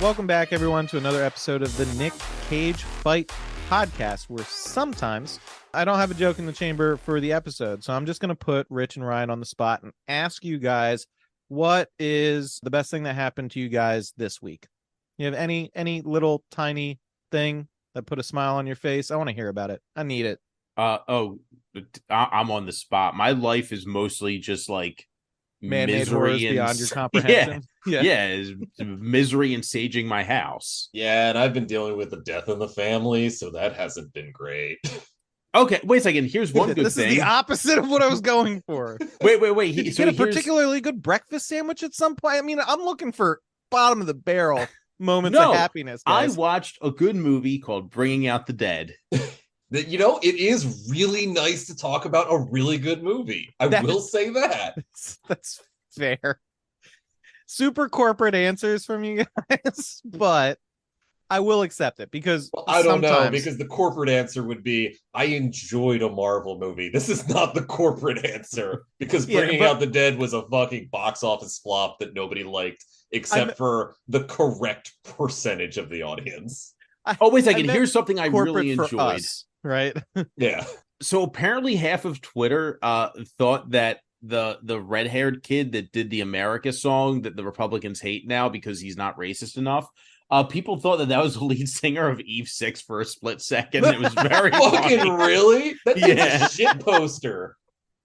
Welcome back, everyone, to another episode of the Nick Cage Fight Podcast, where sometimes I don't have a joke in the chamber for the episode, so I'm just going to put Rich and Ryan on the spot and ask you guys, what is the best thing that happened to you guys this week? You have any little tiny thing that put a smile on your face? I want to hear about it. I need it. I'm on the spot. My life is mostly just like Man-made horrors misery and beyond your comprehension. yeah, is misery and saging my house. Yeah, and I've been dealing with a death in the family, so that hasn't been great. Okay, wait a second. Here's one good This thing. is the opposite of what I was going for. Wait. Did you get a particularly good breakfast sandwich at some point? I mean, I'm looking for bottom of the barrel moments of happiness, guys. I watched a good movie called Bringing Out the Dead. You know, it is really nice to talk about a really good movie. I will say that. That's fair. Super corporate answers from you guys, but I will accept it because I don't know, because the corporate answer would be, I enjoyed a Marvel movie. This is not the corporate answer, because Bringing Out the Dead was a fucking box office flop that nobody liked, except for the correct percentage of the audience. Wait a second. Here's something I really enjoyed. Us, right? Yeah. So apparently half of Twitter thought that the red-haired kid that did the America song that the Republicans hate now because he's not racist enough, people thought that was the lead singer of Eve 6 for a split second. It was very fucking funny. Really? That's a shit poster.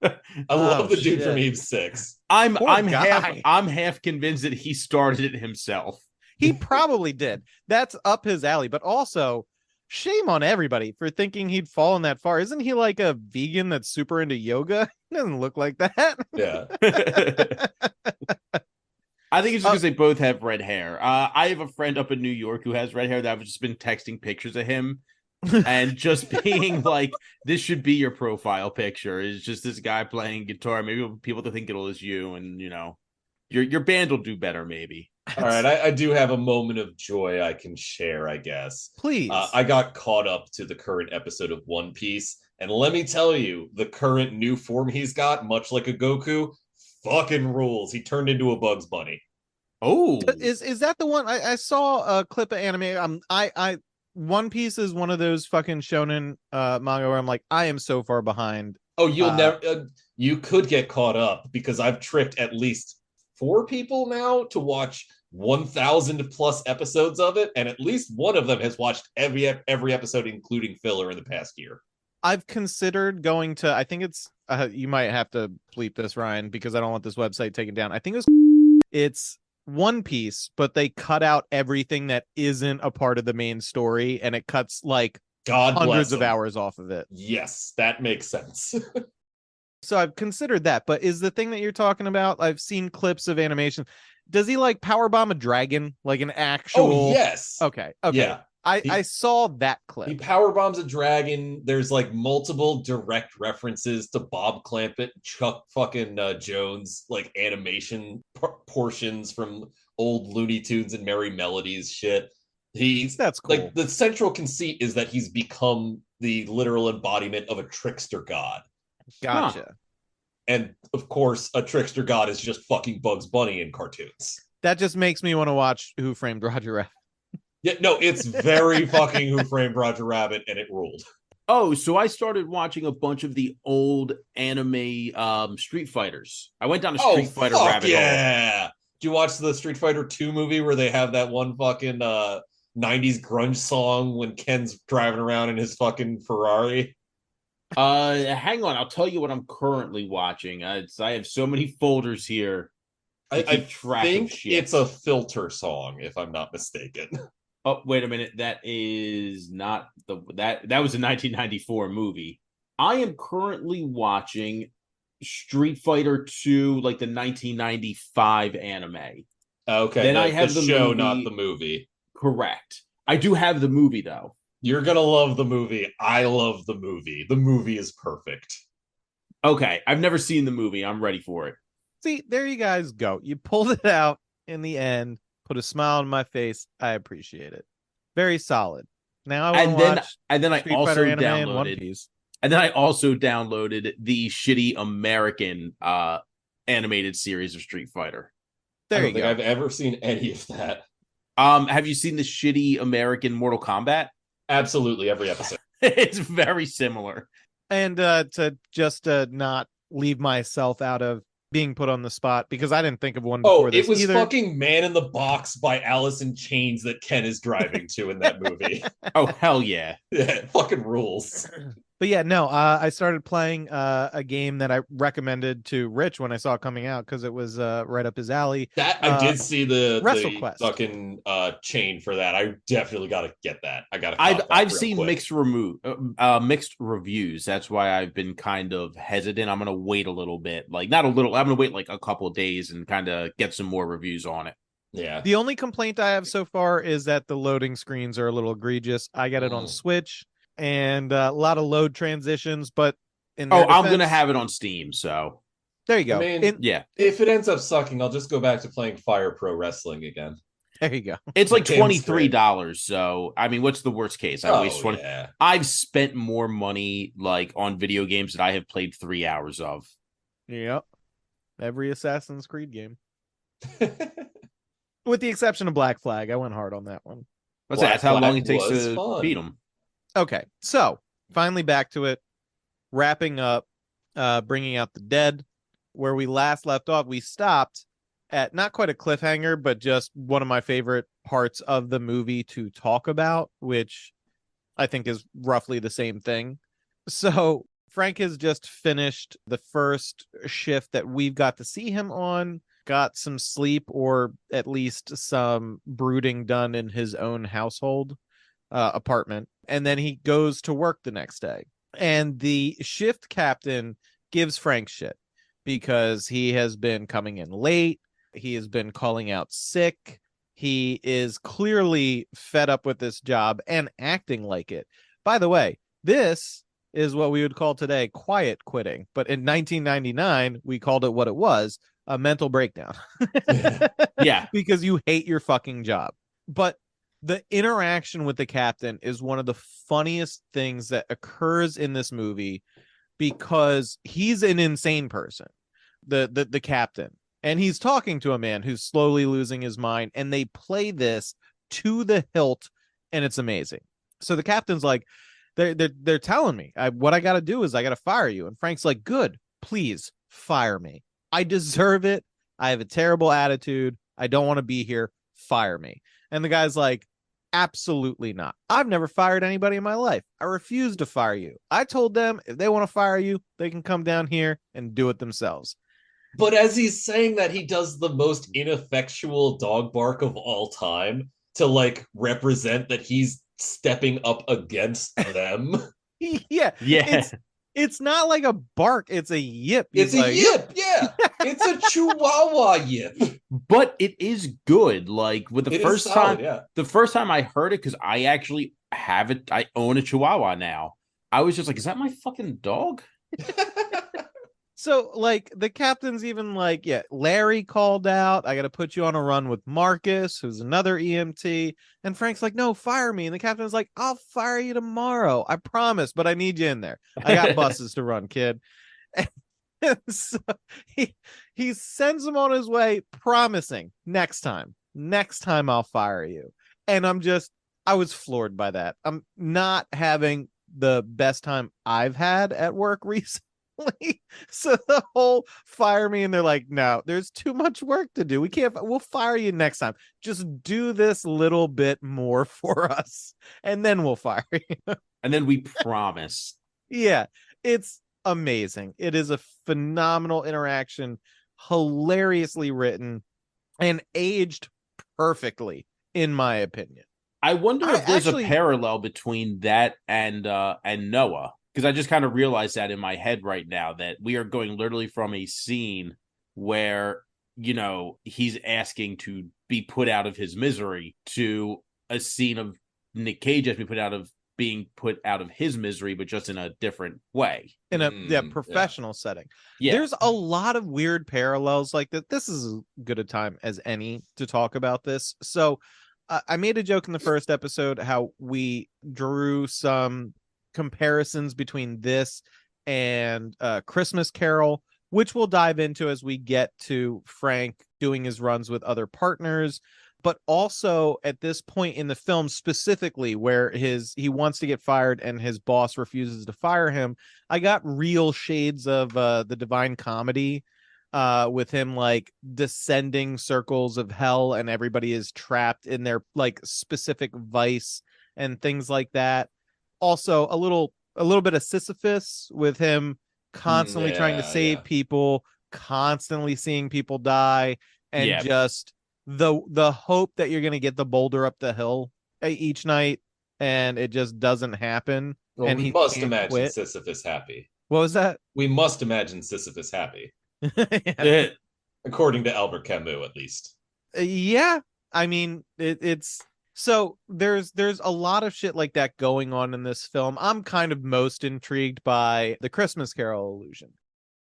I love the dude from Eve 6. I'm half convinced that he started it himself. He probably did. That's up his alley, but also shame on everybody for thinking he'd fallen that far. Isn't he like a vegan that's super into yoga? He doesn't look like that. Yeah. I think it's just because they both have red hair. I have a friend up in New York who has red hair that I've just been texting pictures of him and just being like, this should be your profile picture. It's just this guy playing guitar. Maybe people to think it'll is you, and you know, your band will do better, maybe. All right, I do have a moment of joy I can share, I guess. Please. I got caught up to the current episode of One Piece, and let me tell you, the current new form he's got, much like a Goku, fucking rules. He turned into a Bugs Bunny. Oh, is that the one? I saw a clip of anime. I One Piece is one of those fucking shonen manga where I'm like, I am so far behind. Oh, you'll never. You could get caught up because I've tricked at least 4 people now to watch 1,000 plus episodes of it, and at least one of them has watched every episode, including filler, in the past year. I've considered going to, I think it's you might have to bleep this, Ryan, because I don't want this website taken down. I think it's One Piece, but they cut out everything that isn't a part of the main story, and it cuts like hundreds of hours off of it. Yes, that makes sense. So I've considered that, but is the thing that you're talking about, I've seen clips of animation. Does he like powerbomb a dragon, like an actual? Oh, yes. Okay. Yeah. I saw that clip. He powerbombs a dragon. There's like multiple direct references to Bob Clampett, Chuck fucking Jones, like animation portions from old Looney Tunes and Merry Melodies shit. That's cool. Like the central conceit is that he's become the literal embodiment of a trickster god. Gotcha. Huh. And of course, a trickster god is just fucking Bugs Bunny in cartoons. That just makes me want to watch Who Framed Roger Rabbit. Yeah, no, it's very fucking Who Framed Roger Rabbit, and it ruled. Oh, so I started watching a bunch of the old anime Street Fighters. I went down a Street Fighter rabbit hole. Yeah. Did you watch the Street Fighter 2 movie where they have that one fucking 90s grunge song when Ken's driving around in his fucking Ferrari? Hang on, I'll tell you what I'm currently watching. I have so many folders here. I think it's a Filter song, if I'm not mistaken. Oh, wait a minute. That is not that was a 1994 movie. I am currently watching Street Fighter 2, like the 1995 anime. Okay, then I have the show, movie. Not the movie. Correct. I do have the movie though. You're gonna love the movie. I love the movie. The movie is perfect. Okay, I've never seen the movie. I'm ready for it. See, there you guys go. You pulled it out in the end, put a smile on my face. I appreciate it. Very solid. Now I want to watch and then I Street also Fighter anime downloaded and One Piece. And then I also downloaded the shitty American animated series of Street Fighter. There I you don't go. think I've ever seen any of that. Have you seen the shitty American Mortal Kombat? Absolutely, every episode. It's very similar. And to just not leave myself out of being put on the spot, because I didn't think of one before this it was either. fucking Man in the Box by Alice in Chains that Ken is driving to in that movie. Oh, hell yeah. Yeah, it fucking rules. But yeah, no, I started playing a game that I recommended to Rich when I saw it coming out because it was right up his alley. That I did see the WrestleQuest. fucking chain for that. I definitely got to get that. I got to. I've seen mixed reviews. That's why I've been kind of hesitant. I'm gonna wait a little bit, like not a little. I'm gonna wait like a couple of days and kind of get some more reviews on it. Yeah. The only complaint I have so far is that the loading screens are a little egregious. I got it on Switch. And a lot of load transitions, but I'm gonna have it on Steam, so there you go. I mean, yeah, if it ends up sucking, I'll just go back to playing Fire Pro Wrestling again. There you go. It's like $23. So I mean, what's the worst case? I waste 20. Yeah. I've spent more money like on video games that I have played 3 hours of. Yep. Every Assassin's Creed game, with the exception of Black Flag, I went hard on that one. That's how long it takes to beat them. Okay, so finally back to it, wrapping up, bringing out the dead. Where we last left off, we stopped at not quite a cliffhanger, but just one of my favorite parts of the movie to talk about, which I think is roughly the same thing. So Frank has just finished the first shift that we've got to see him on, got some sleep or at least some brooding done in his own household apartment. And then he goes to work the next day. And the shift captain gives Frank shit because he has been coming in late. He has been calling out sick. He is clearly fed up with this job and acting like it. By the way, this is what we would call today quiet quitting. But in 1999, we called it what it was, a mental breakdown. Yeah. Because you hate your fucking job. But the interaction with the captain is one of the funniest things that occurs in this movie because he's an insane person, the captain, and he's talking to a man who's slowly losing his mind, and they play this to the hilt, and it's amazing. So the captain's like, they're telling me what I got to do is I got to fire you, and Frank's like, good, please fire me. I deserve it. I have a terrible attitude. I don't want to be here. Fire me. And the guy's like, absolutely not. I've never fired anybody in my life. I refuse to fire you. I told them if they want to fire you, they can come down here and do it themselves. But as he's saying that, he does the most ineffectual dog bark of all time to like represent that he's stepping up against them. Yeah. It's not like a bark, it's a yip. It's a yip, yeah. It's a chihuahua yip. But it is good. Like with the first time, the first time I heard it, because I actually have it, I own a chihuahua now. I was just like, is that my fucking dog? So, like, the captain's even like, yeah, Larry called out, I got to put you on a run with Marcus, who's another EMT. And Frank's like, no, fire me. And the captain's like, I'll fire you tomorrow. I promise, but I need you in there. I got buses to run, kid. And so he sends him on his way, promising next time I'll fire you. And I was floored by that. I'm not having the best time I've had at work recently. So the whole fire me, and they're like, no, there's too much work to do. We'll fire you next time. Just do this little bit more for us, and then we'll fire you. And then we promise. Yeah, it's amazing. It is a phenomenal interaction, hilariously written, and aged perfectly, in my opinion. I wonder if there's a parallel between that and Noah. Because I just kind of realized that in my head right now that we are going literally from a scene where, you know, he's asking to be put out of his misery to a scene of Nick Cage being put out of his misery, but just in a different way. In a professional setting. Yeah. There's a lot of weird parallels like that. This is as good a time as any to talk about this. So I made a joke in the first episode how we drew some comparisons between this and Christmas Carol, which we'll dive into as we get to Frank doing his runs with other partners. but also at this point in the film specifically where he wants to get fired and his boss refuses to fire him, I got real shades of the Divine Comedy, with him like descending circles of hell and everybody is trapped in their like specific vice and things like that. Also a little bit of Sisyphus with him constantly trying to save people, constantly seeing people die, and just the hope that you're going to get the boulder up the hill each night, and it just doesn't happen. Well, and we he must can't imagine quit. Sisyphus happy. What was that? We must imagine Sisyphus happy. Yeah. According to Albert Camus, at least. Yeah, I mean, it's so there's a lot of shit like that going on in this film. I'm kind of most intrigued by the Christmas Carol illusion.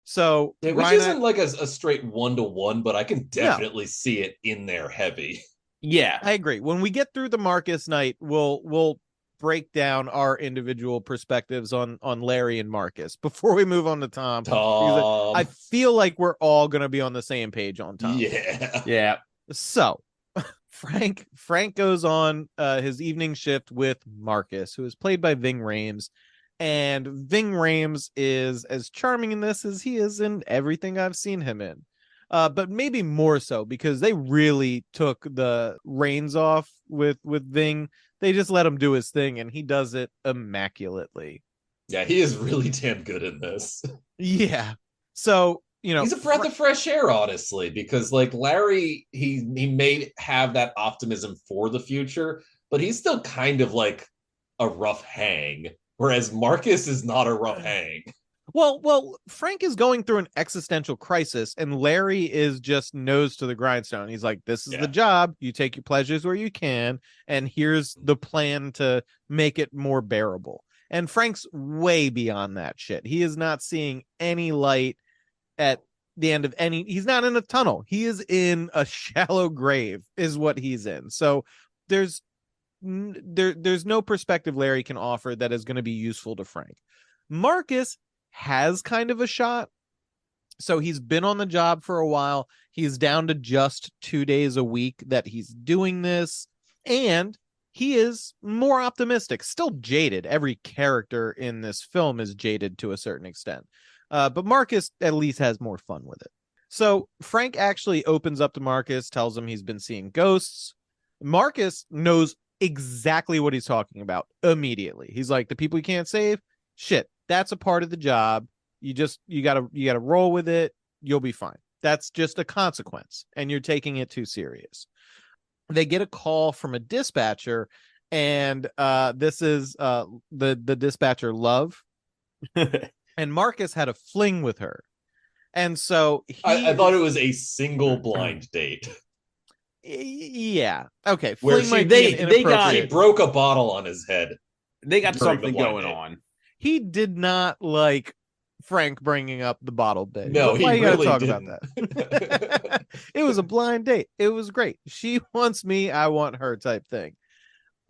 So which isn't like a straight 1-to-1, but I can definitely see it in there heavy. Yeah, I agree. When we get through the Marcus night, we'll break down our individual perspectives on Larry and Marcus before we move on to Tom. Because I feel like we're all going to be on the same page on Tom. Yeah. So Frank goes on his evening shift with Marcus, who is played by Ving Rhames. And Ving Rhames is as charming in this as he is in everything I've seen him in. But maybe more so because they really took the reins off with Ving. They just let him do his thing, and he does it immaculately. Yeah, he is really damn good in this. Yeah. So, he's a breath of fresh air, honestly, because like Larry, he may have that optimism for the future, but he's still kind of like a rough hang. Whereas Marcus is not a rough hang. Well, Frank is going through an existential crisis, and Larry is just nose to the grindstone. He's like, this is the job. You take your pleasures where you can, and here's the plan to make it more bearable. And Frank's way beyond that shit. He is not seeing any light at the end of he's not in a tunnel. He is in a shallow grave, is what he's in. So there's no perspective Larry can offer that is going to be useful to Frank. Marcus has kind of a shot. So he's been on the job for a while. He's down to just 2 days a week that he's doing this. And he is more optimistic, still jaded. Every character in this film is jaded to a certain extent. But Marcus at least has more fun with it. So Frank actually opens up to Marcus, tells him he's been seeing ghosts. Marcus knows exactly what he's talking about immediately. He's like, the people you can't save, shit, that's a part of the job. You gotta roll with it. You'll be fine. That's just a consequence, and you're taking it too serious. They get a call from a dispatcher, and this is the dispatcher, Love. And Marcus had a fling with her, and so I thought it was a single blind date. Yeah. Okay. Where she broke a bottle on his head. They got something going on. He did not like Frank bringing up the bottle bit. No, why he you gotta really talk didn't. about that? It was a blind date. It was great. She wants me, I want her type thing.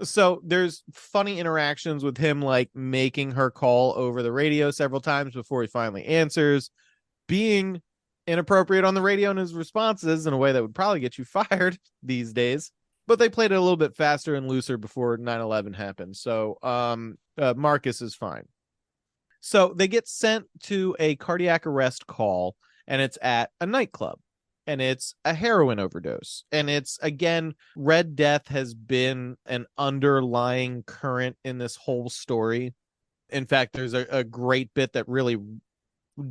So there's funny interactions with him, like making her call over the radio several times before he finally answers, being inappropriate on the radio in his responses in a way that would probably get you fired these days. But they played it a little bit faster and looser before 9/11 happened. So Marcus is fine. So they get sent to a cardiac arrest call, and it's at a nightclub, and it's a heroin overdose. And it's, again, Red Death has been an underlying current in this whole story. In fact, there's a great bit that really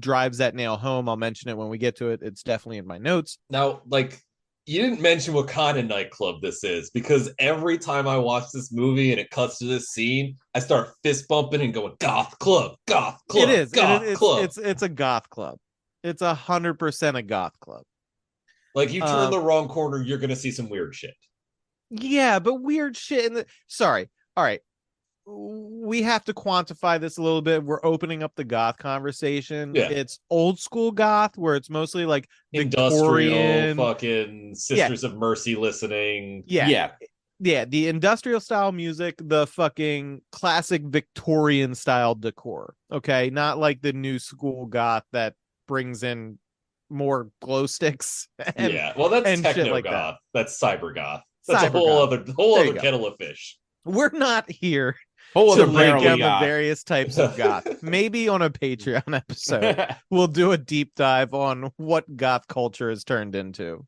drives that nail home. I'll mention it when we get to it. It's definitely in my notes. Now, like, you didn't mention what kind of nightclub this is, because every time I watch this movie and it cuts to this scene, I start fist bumping and going, goth club, goth club. It is. Club. It's a goth club. It's 100% a goth club. Like, you turn the wrong corner, you're going to see some weird shit. Yeah, but weird shit. Sorry. All right. We have to quantify this a little bit. We're opening up the goth conversation. Yeah. It's old school goth, where it's mostly like industrial, Victorian, fucking Sisters of Mercy listening. Yeah. The industrial style music, the fucking classic Victorian style decor. Okay, not like the new school goth that brings in more glow sticks. Well, that's and techno shit like goth. That's cyber goth. That's a whole Cybergoth. other kettle of fish. We're not here Whole to other break barrel down we the got. various types of goth. Maybe on a Patreon episode, we'll do a deep dive on what goth culture has turned into.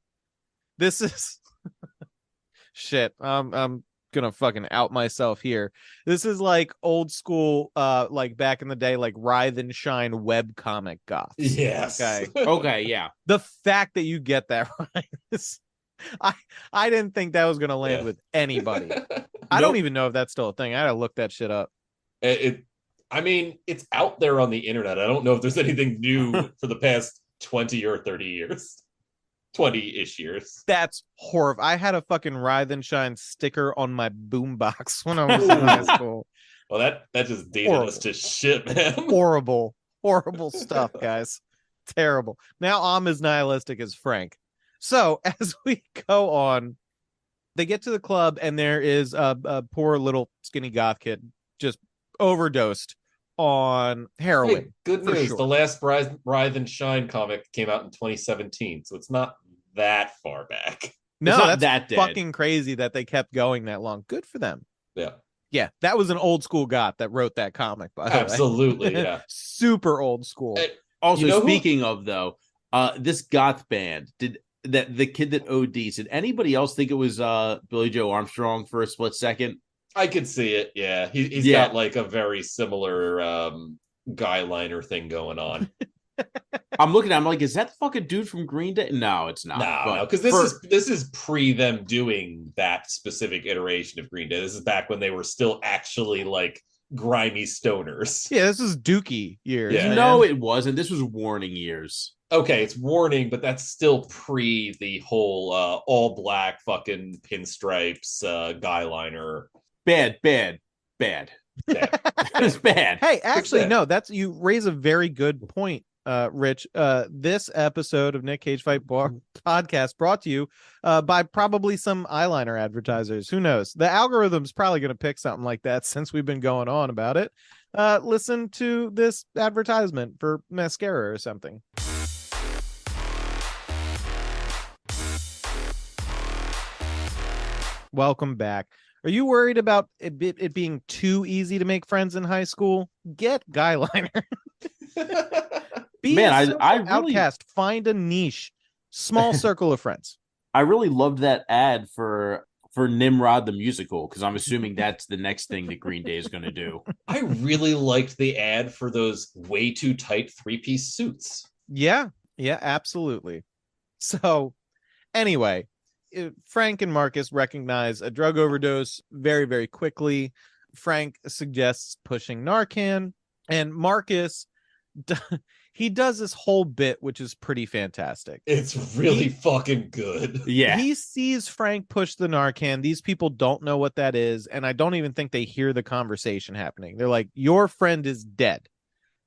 This is shit. I'm gonna fucking out myself here. This is like old school, like back in the day, like Writhe and Shine web comic goths. Yes. Okay. Okay, yeah. The fact that you get that right is, I didn't think that was gonna land with anybody. I don't even know if that's still a thing. I gotta look that shit up. I mean, it's out there on the internet. I don't know if there's anything new for the past 20 or 30 years. 20-ish years. That's horrible. I had a fucking Writhe and Shine sticker on my boombox when I was in high school. Well, that just dated us to shit, man. Horrible stuff, guys. Terrible. Now I'm as nihilistic as Frank. So as we go on, they get to the club and there is a poor little skinny goth kid just overdosed on heroin. Hey, good news. Sure. The last Writhe and Shine comic came out in 2017, so it's not that far back. No, not that's that fucking crazy that they kept going that long. Good for them. Yeah. Yeah, that was an old school goth that wrote that comic, by the way. Absolutely, yeah. Super old school. Also, speaking of, though, this goth band, the kid that OD'd, did anybody else think it was Billy Joe Armstrong for a split second? I could see it, yeah. He's got like a very similar guy liner thing going on. I'm looking at him like, is that the fucking dude from Green Day? No, it's not. No, because this is pre them doing that specific iteration of Green Day. This is back when they were still actually like grimy stoners. Yeah, this is Dookie years. Yeah. No, it wasn't. This was Warning years. Okay, it's Warning, but that's still pre the whole all black fucking pinstripes guy liner. Bad. It's bad. Hey, actually, no, you raise a very good point, Rich. This episode of Nick Cage Fight Podcast brought to you by probably some eyeliner advertisers. Who knows? The algorithm's probably going to pick something like that since we've been going on about it. Listen to this advertisement for mascara or something. Welcome back. Are you worried about it being too easy to make friends in high school? Get guy liner. Man, I really outcast. Find a niche, small circle of friends. I really loved that ad for Nimrod the musical, because I'm assuming that's the next thing that Green Day is going to do. I really liked the ad for those way too tight 3-piece suits. Yeah, absolutely. So, anyway, Frank and Marcus recognize a drug overdose very, very quickly. Frank suggests pushing Narcan, and Marcus, he does this whole bit, which is pretty fantastic. It's really fucking good. Yeah. He sees Frank push the Narcan. These people don't know what that is, and I don't even think they hear the conversation happening. They're like, your friend is dead.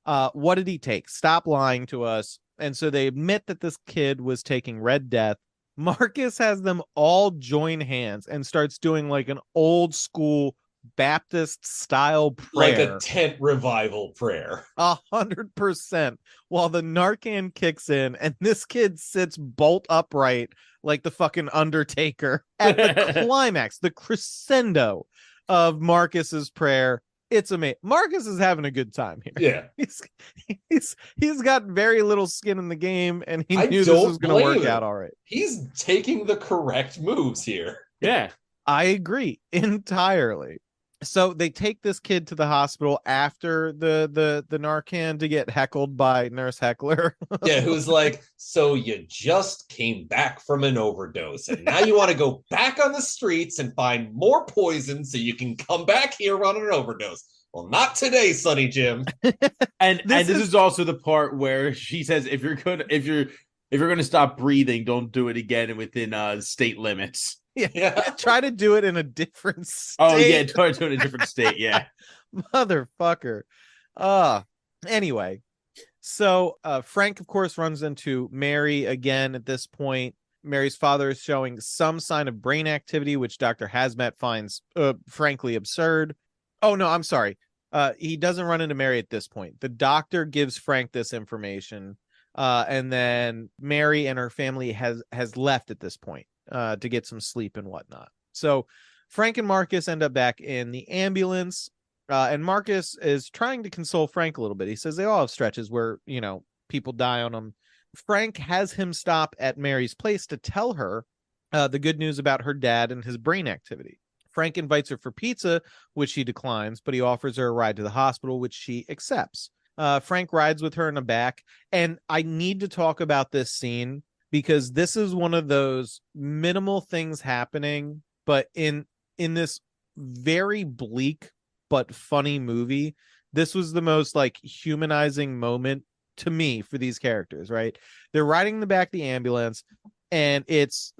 What did he take? Stop lying to us. And so they admit that this kid was taking Red Death. Marcus has them all join hands and starts doing like an old school Baptist style prayer, like a tent revival prayer, 100%, while the Narcan kicks in and this kid sits bolt upright like the fucking Undertaker at the climax, the crescendo of Marcus's prayer. It's amazing. Marcus is having a good time here. Yeah, he's got very little skin in the game, and he knew this was going to work out all right. He's taking the correct moves here. Yeah, I agree entirely. So they take this kid to the hospital after the Narcan to get heckled by Nurse Heckler. Yeah, who's like, so you just came back from an overdose, and now you want to go back on the streets and find more poison so you can come back here on an overdose. Well, not today, Sonny Jim. and this is also the part where she says, if you're gonna stop breathing, don't do it again within state limits. Yeah. Try to do it in a different state. Oh yeah, try to do it in a different state. Yeah. Motherfucker. Anyway, so Frank, of course, runs into Mary again at this point. Mary's father is showing some sign of brain activity, which Dr. Hazmat finds frankly absurd. Oh no, I'm sorry. He doesn't run into Mary at this point. The doctor gives Frank this information, and then Mary and her family has left at this point to get some sleep and whatnot. So Frank and Marcus end up back in the ambulance, and Marcus is trying to console Frank a little bit. He says they all have stretches where, people die on them. Frank has him stop at Mary's place to tell her the good news about her dad and his brain activity. Frank invites her for pizza, which she declines, but he offers her a ride to the hospital, which she accepts. Frank rides with her in the back, and I need to talk about this scene because this is one of those minimal things happening, but in this very bleak but funny movie, this was the most like humanizing moment to me for these characters, right? They're riding in the back of the ambulance, and it's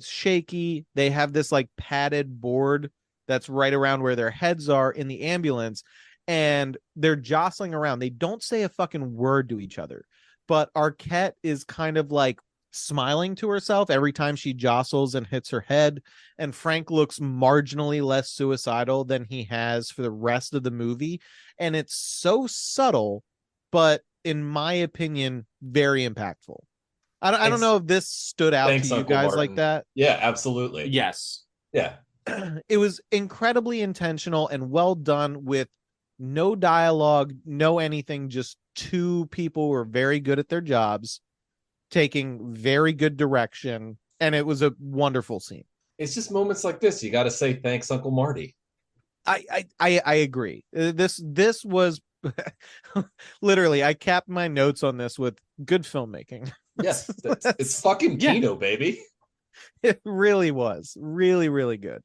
shaky. They have this like padded board that's right around where their heads are in the ambulance, and they're jostling around. They don't say a fucking word to each other, but Arquette is kind of like smiling to herself every time she jostles and hits her head, and Frank looks marginally less suicidal than he has for the rest of the movie, and it's so subtle, but in my opinion, very impactful. I don't know if this stood out to you Uncle guys Martin. like that. Yeah, absolutely. Yes. Yeah. It was incredibly intentional and well done with no dialogue, no anything, just two people who are very good at their jobs, taking very good direction, and it was a wonderful scene. It's just moments like this. You got to say thanks, Uncle Marty. I agree. This was literally, I capped my notes on this with good filmmaking. Yes, it's fucking Kino, baby. It really was really, really good.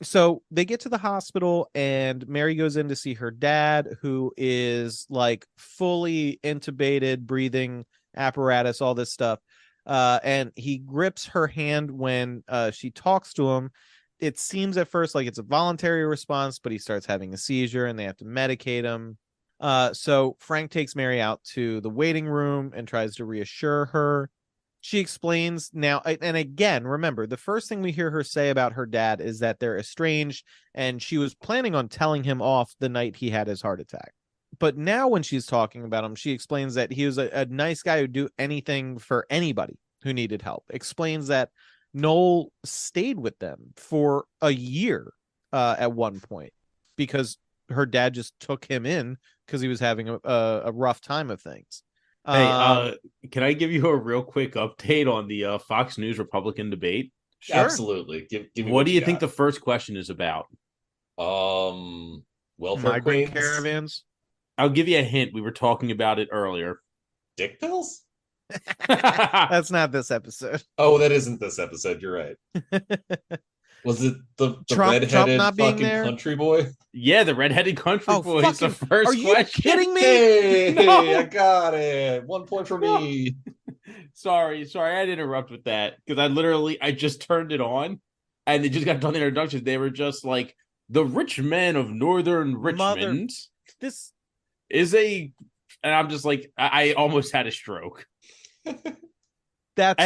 So they get to the hospital, and Mary goes in to see her dad, who is like fully intubated, breathing apparatus, all this stuff. And he grips her hand when she talks to him. It seems at first like it's a voluntary response, but he starts having a seizure and they have to medicate him. So Frank takes Mary out to the waiting room and tries to reassure her. She explains now, and again, remember, the first thing we hear her say about her dad is that they're estranged, and she was planning on telling him off the night he had his heart attack. But now when she's talking about him, she explains that he was a nice guy who'd do anything for anybody who needed help. Explains that Noel stayed with them for a year at one point because her dad just took him in because he was having a rough time of things. Hey, can I give you a real quick update on the Fox News Republican debate? Sure. Absolutely. Give me what do you think the first question is about? Welfare migrant queens? caravans. I'll give you a hint. We were talking about it earlier. Dick pills? That's not this episode. Oh, that isn't this episode. You're right. Was it the redheaded not being fucking there? country boy? Yeah, the redheaded country boy is the first are you question. kidding me? Hey, No. I got it. 1 point for me. Sorry, I had to interrupt with that because I just turned it on and they just got done the introductions. They were just like, the rich men of northern Richmond This is and I'm just like, I almost had a stroke. That's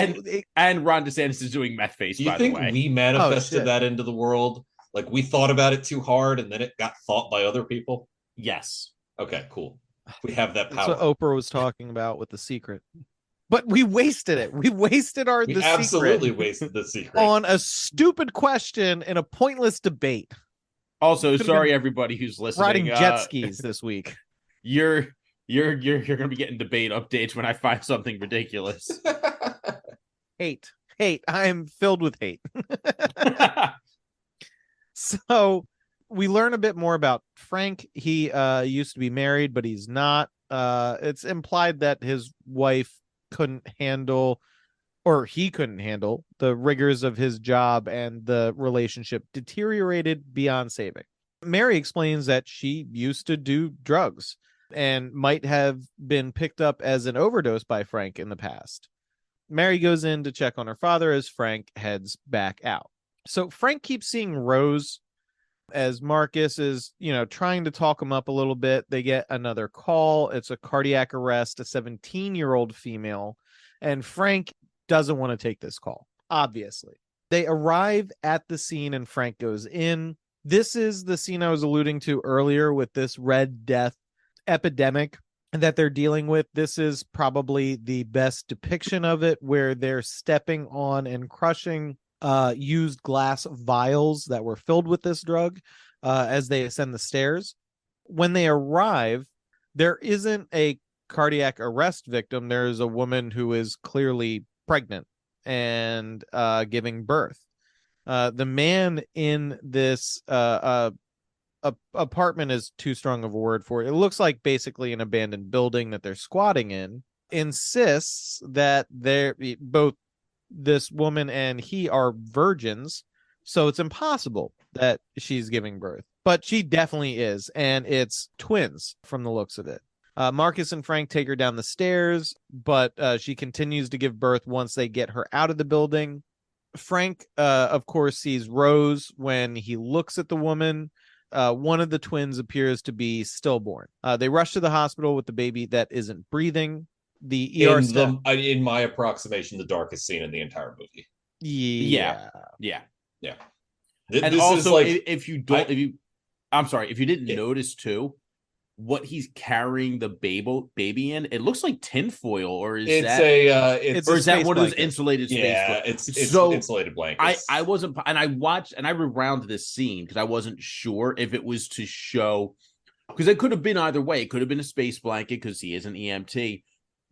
and Ron DeSantis is doing meth face. Do you by think the way, we manifested that into the world? Like we thought about it too hard, and then it got thought by other people. Yes. Okay, cool. We have that power. That's what Oprah was talking about with The Secret. But we wasted it. We wasted We absolutely wasted The Secret on a stupid question in a pointless debate. Also, sorry everybody who's listening. Riding jet skis this week. You're gonna be getting debate updates when I find something ridiculous. Hate. I'm filled with hate. So we learn a bit more about Frank. He used to be married, but he's not. It's implied that his wife couldn't handle, or he couldn't handle, the rigors of his job, and the relationship deteriorated beyond saving. Mary explains that she used to do drugs and might have been picked up as an overdose by Frank in the past. Mary goes in to check on her father as Frank heads back out. So Frank keeps seeing Rose as Marcus is, trying to talk him up a little bit. They get another call. It's a cardiac arrest, a 17-year-old female, and Frank doesn't want to take this call, obviously. They arrive at the scene and Frank goes in. This is the scene I was alluding to earlier with this Red Death epidemic that they're dealing with. This is probably the best depiction of it, where they're stepping on and crushing used glass vials that were filled with this drug as they ascend the stairs. When they arrive, there isn't a cardiac arrest victim. There is a woman who is clearly pregnant and giving birth. The man in this apartment is too strong of a word for it. It looks like basically an abandoned building that they're squatting in. Insists that they're both this woman and he are virgins, so it's impossible that she's giving birth. But she definitely is, and it's twins from the looks of it. Marcus and Frank take her down the stairs, but she continues to give birth once they get her out of the building. Frank, of course, sees Rose when he looks at the woman. One of the twins appears to be stillborn. They rush to the hospital with the baby that isn't breathing. The ER in my approximation, the darkest scene in the entire movie. Yeah. And this also, is like, if you didn't notice too, what he's carrying the baby in, it looks like tinfoil, or is that one of those insulated space? Yeah, it's insulated blankets. I wasn't, and I watched and I rewound this scene because I wasn't sure if it was to show, because it could have been either way. It could have been a space blanket because he is an EMT,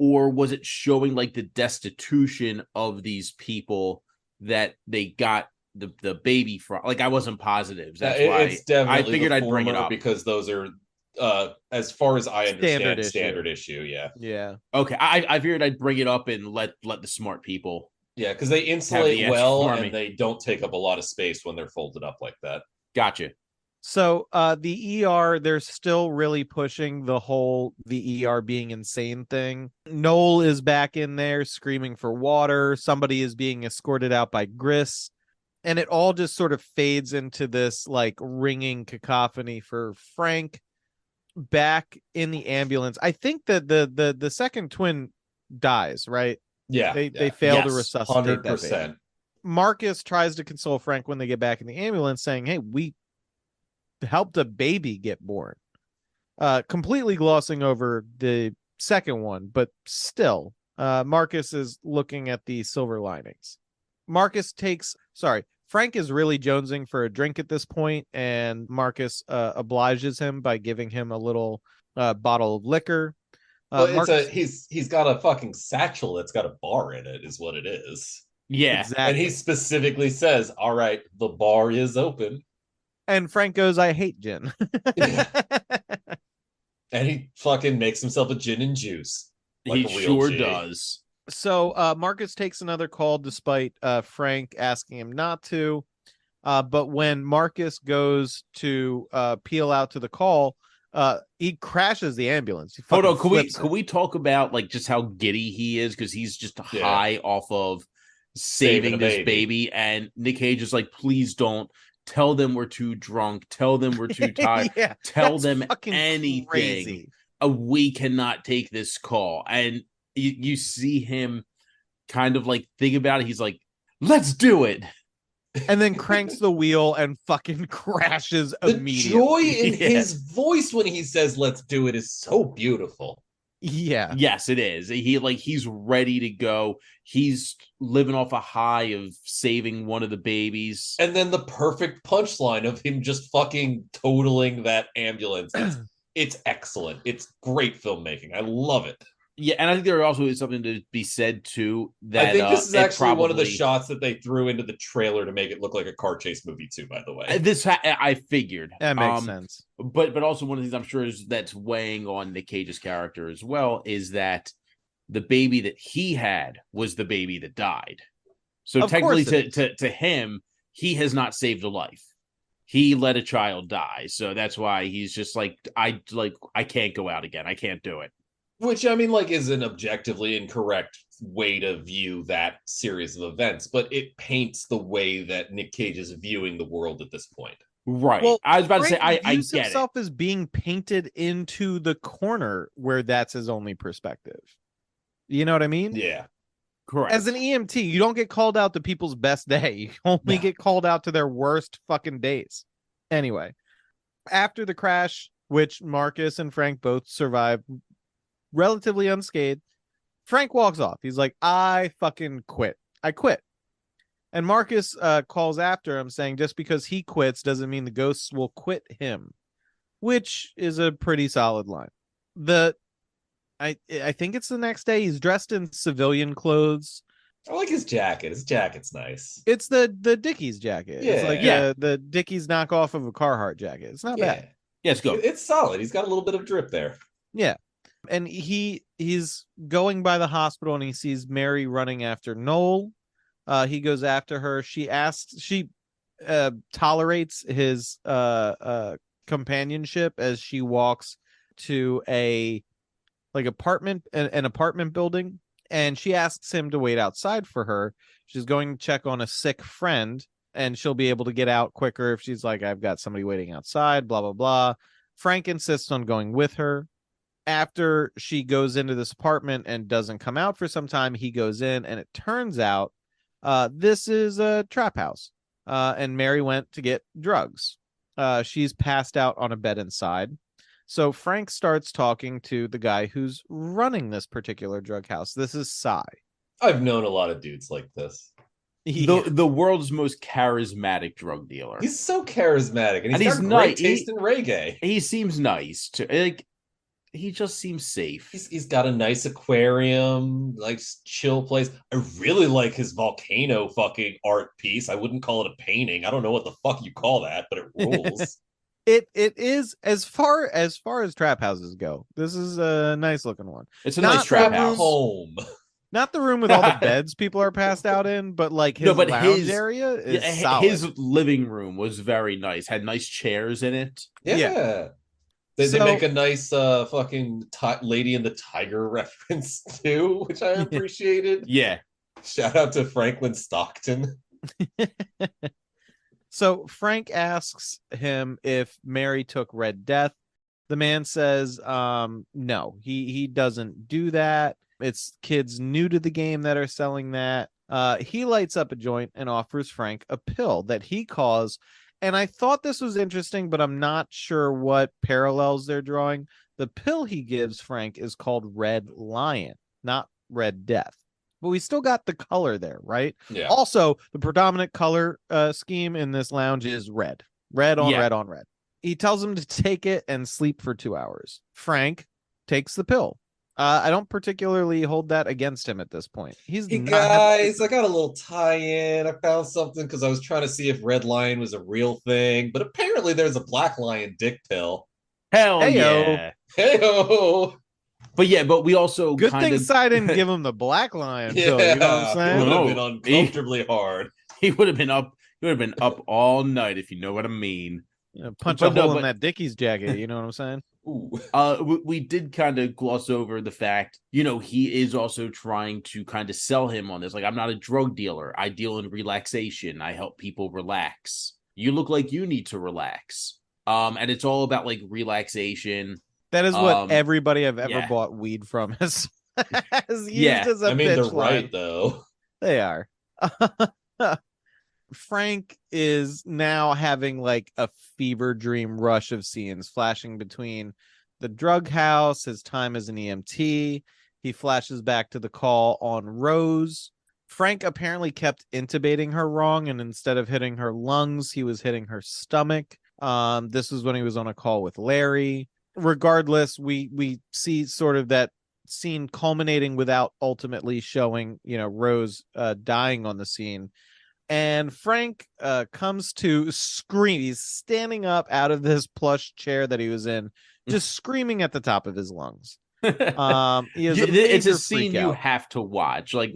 or was it showing like the destitution of these people that they got the baby from? Like, I wasn't positive. That's why it's definitely I figured I'd bring it up, because those are, as far as I understand, standard issue. Yeah. Okay, I figured I'd bring it up and let the smart people. Yeah, because they insulate well and they don't take up a lot of space when they're folded up like that. Gotcha. So the ER, they're still really pushing the whole the ER being insane thing. Noel is back in there screaming for water. Somebody is being escorted out by Gris. And it all just sort of fades into this like ringing cacophony for Frank back in the ambulance. I think that the second twin dies, right? Yeah. They fail to resuscitate 100%. that baby. Marcus tries to console Frank when they get back in the ambulance, saying, hey, we helped a baby get born. Completely glossing over the second one, but still, Marcus is looking at the silver linings. Frank is really jonesing for a drink at this point, and Marcus obliges him by giving him a little bottle of liquor. He's got a fucking satchel that's got a bar in it, is what it is. Yeah, exactly. And he specifically says, all right, the bar is open. And Frank goes, I hate gin. And he fucking makes himself a gin and juice. Like he sure does. So Marcus takes another call despite Frank asking him not to. But when Marcus goes to peel out to the call, he crashes the ambulance. Hold on, can we talk about like just how giddy he is, because he's just high off of saving this baby, and Nick Cage is like, please don't. Tell them we're too drunk. Tell them we're too tired. Tell them anything. Crazy. We cannot take this call. And you see him kind of like think about it. He's like, let's do it. And then cranks the wheel and fucking crashes immediately. The joy in his voice when he says, let's do it, is so beautiful. Yeah. Yes, it is. He's ready to go. He's living off a high of saving one of the babies. And then the perfect punchline of him just fucking totaling that ambulance. It's excellent. It's great filmmaking. I love it. Yeah, and I think there also is something to be said too. That I think this is actually one of the shots that they threw into the trailer to make it look like a car chase movie too. By the way, I figured that makes sense. But also one of the things I'm sure is that's weighing on Nick Cage's character as well is that the baby that he had was the baby that died. So technically, to him, he has not saved a life. He let a child die, so that's why he's just I can't go out again. I can't do it. Which, I mean, is an objectively incorrect way to view that series of events, but it paints the way that Nick Cage is viewing the world at this point. Right. Well, I was about to say, I views get himself as being painted into the corner where that's his only perspective. You know what I mean? Yeah. Correct. As an EMT, you don't get called out to people's best day. You only get called out to their worst fucking days. Anyway, after the crash, which Marcus and Frank both survived relatively unscathed, Frank walks off. He's like, I fucking quit. I quit. And Marcus calls after him saying just because he quits doesn't mean the ghosts will quit him, which is a pretty solid line. I think it's the next day. He's dressed in civilian clothes. I like his jacket. His jacket's nice. It's the Dickies jacket. Yeah. It's like the Dickies knockoff of a Carhartt jacket. It's not bad. Yeah, it's good. It's solid. He's got a little bit of drip there. Yeah. And he's going by the hospital and he sees Mary running after Noel. He goes after her. She tolerates his companionship as she walks to an apartment building, and she asks him to wait outside for her. She's going to check on a sick friend, and she'll be able to get out quicker if she's like, I've got somebody waiting outside, blah, blah, blah. Frank insists on going with her. After she goes into this apartment and doesn't come out for some time, he goes in, and it turns out this is a trap house, and Mary went to get drugs. She's passed out on a bed inside. So Frank starts talking to the guy who's running this particular drug house. This is Cy. I've known a lot of dudes like this. The world's most charismatic drug dealer. He's so charismatic, and he's got great taste in reggae. He seems nice too. Like, he just seems safe. He's got a nice aquarium, like chill place. I really like his volcano fucking art piece. I wouldn't call it a painting. I don't know what the fuck you call that, but it rules. It is as far as trap houses go. This is a nice looking one. It's a nice trap house. Home. Not the room with all the beds people are passed out in, but like his lounge area is solid. His living room was very nice. Had nice chairs in it. Yeah. They make a nice fucking Lady and the Tiger reference too, which I appreciated. Yeah. Shout out to Franklin Stockton. So Frank asks him if Mary took Red Death. The man says no, he doesn't do that. It's kids new to the game that are selling that. He lights up a joint and offers Frank a pill that he calls, and I thought this was interesting, but I'm not sure what parallels they're drawing. The pill he gives Frank is called Red Lion, not Red Death. But we still got the color there, right? Yeah. Also, the predominant color scheme in this lounge is red. Red on red on red. He tells him to take it and sleep for 2 hours. Frank takes the pill. I don't particularly hold that against him at this point. Hey guys, I got a little tie-in. I found something because I was trying to see if Red Lion was a real thing, but apparently there's a Black Lion dick pill. Hell Hey-o. yeah. Hey-o. But we also good thing Cy didn't give him the Black Lion pill. You know what I'm saying? It would have been uncomfortably hard. He would have been up. He would have been up all night, if you know what I mean. Punch a hole in that Dickies jacket. You know what I'm saying? Ooh. We did kind of gloss over the fact, he is also trying to kind of sell him on this. Like, I'm not a drug dealer. I deal in relaxation. I help people relax. You look like you need to relax. And it's all about like relaxation. That is what everybody I've ever bought weed from has used as a pitch they're line. right though. They are. Frank is now having like a fever dream rush of scenes flashing between the drug house, his time as an EMT. He flashes back to the call on Rose. Frank apparently kept intubating her wrong, and instead of hitting her lungs, he was hitting her stomach. This was when he was on a call with Larry. Regardless, we see sort of that scene culminating without ultimately showing, Rose dying on the scene. And Frank comes to scream. He's standing up out of this plush chair that he was in, just screaming at the top of his lungs. It's a scene you have to watch. Like,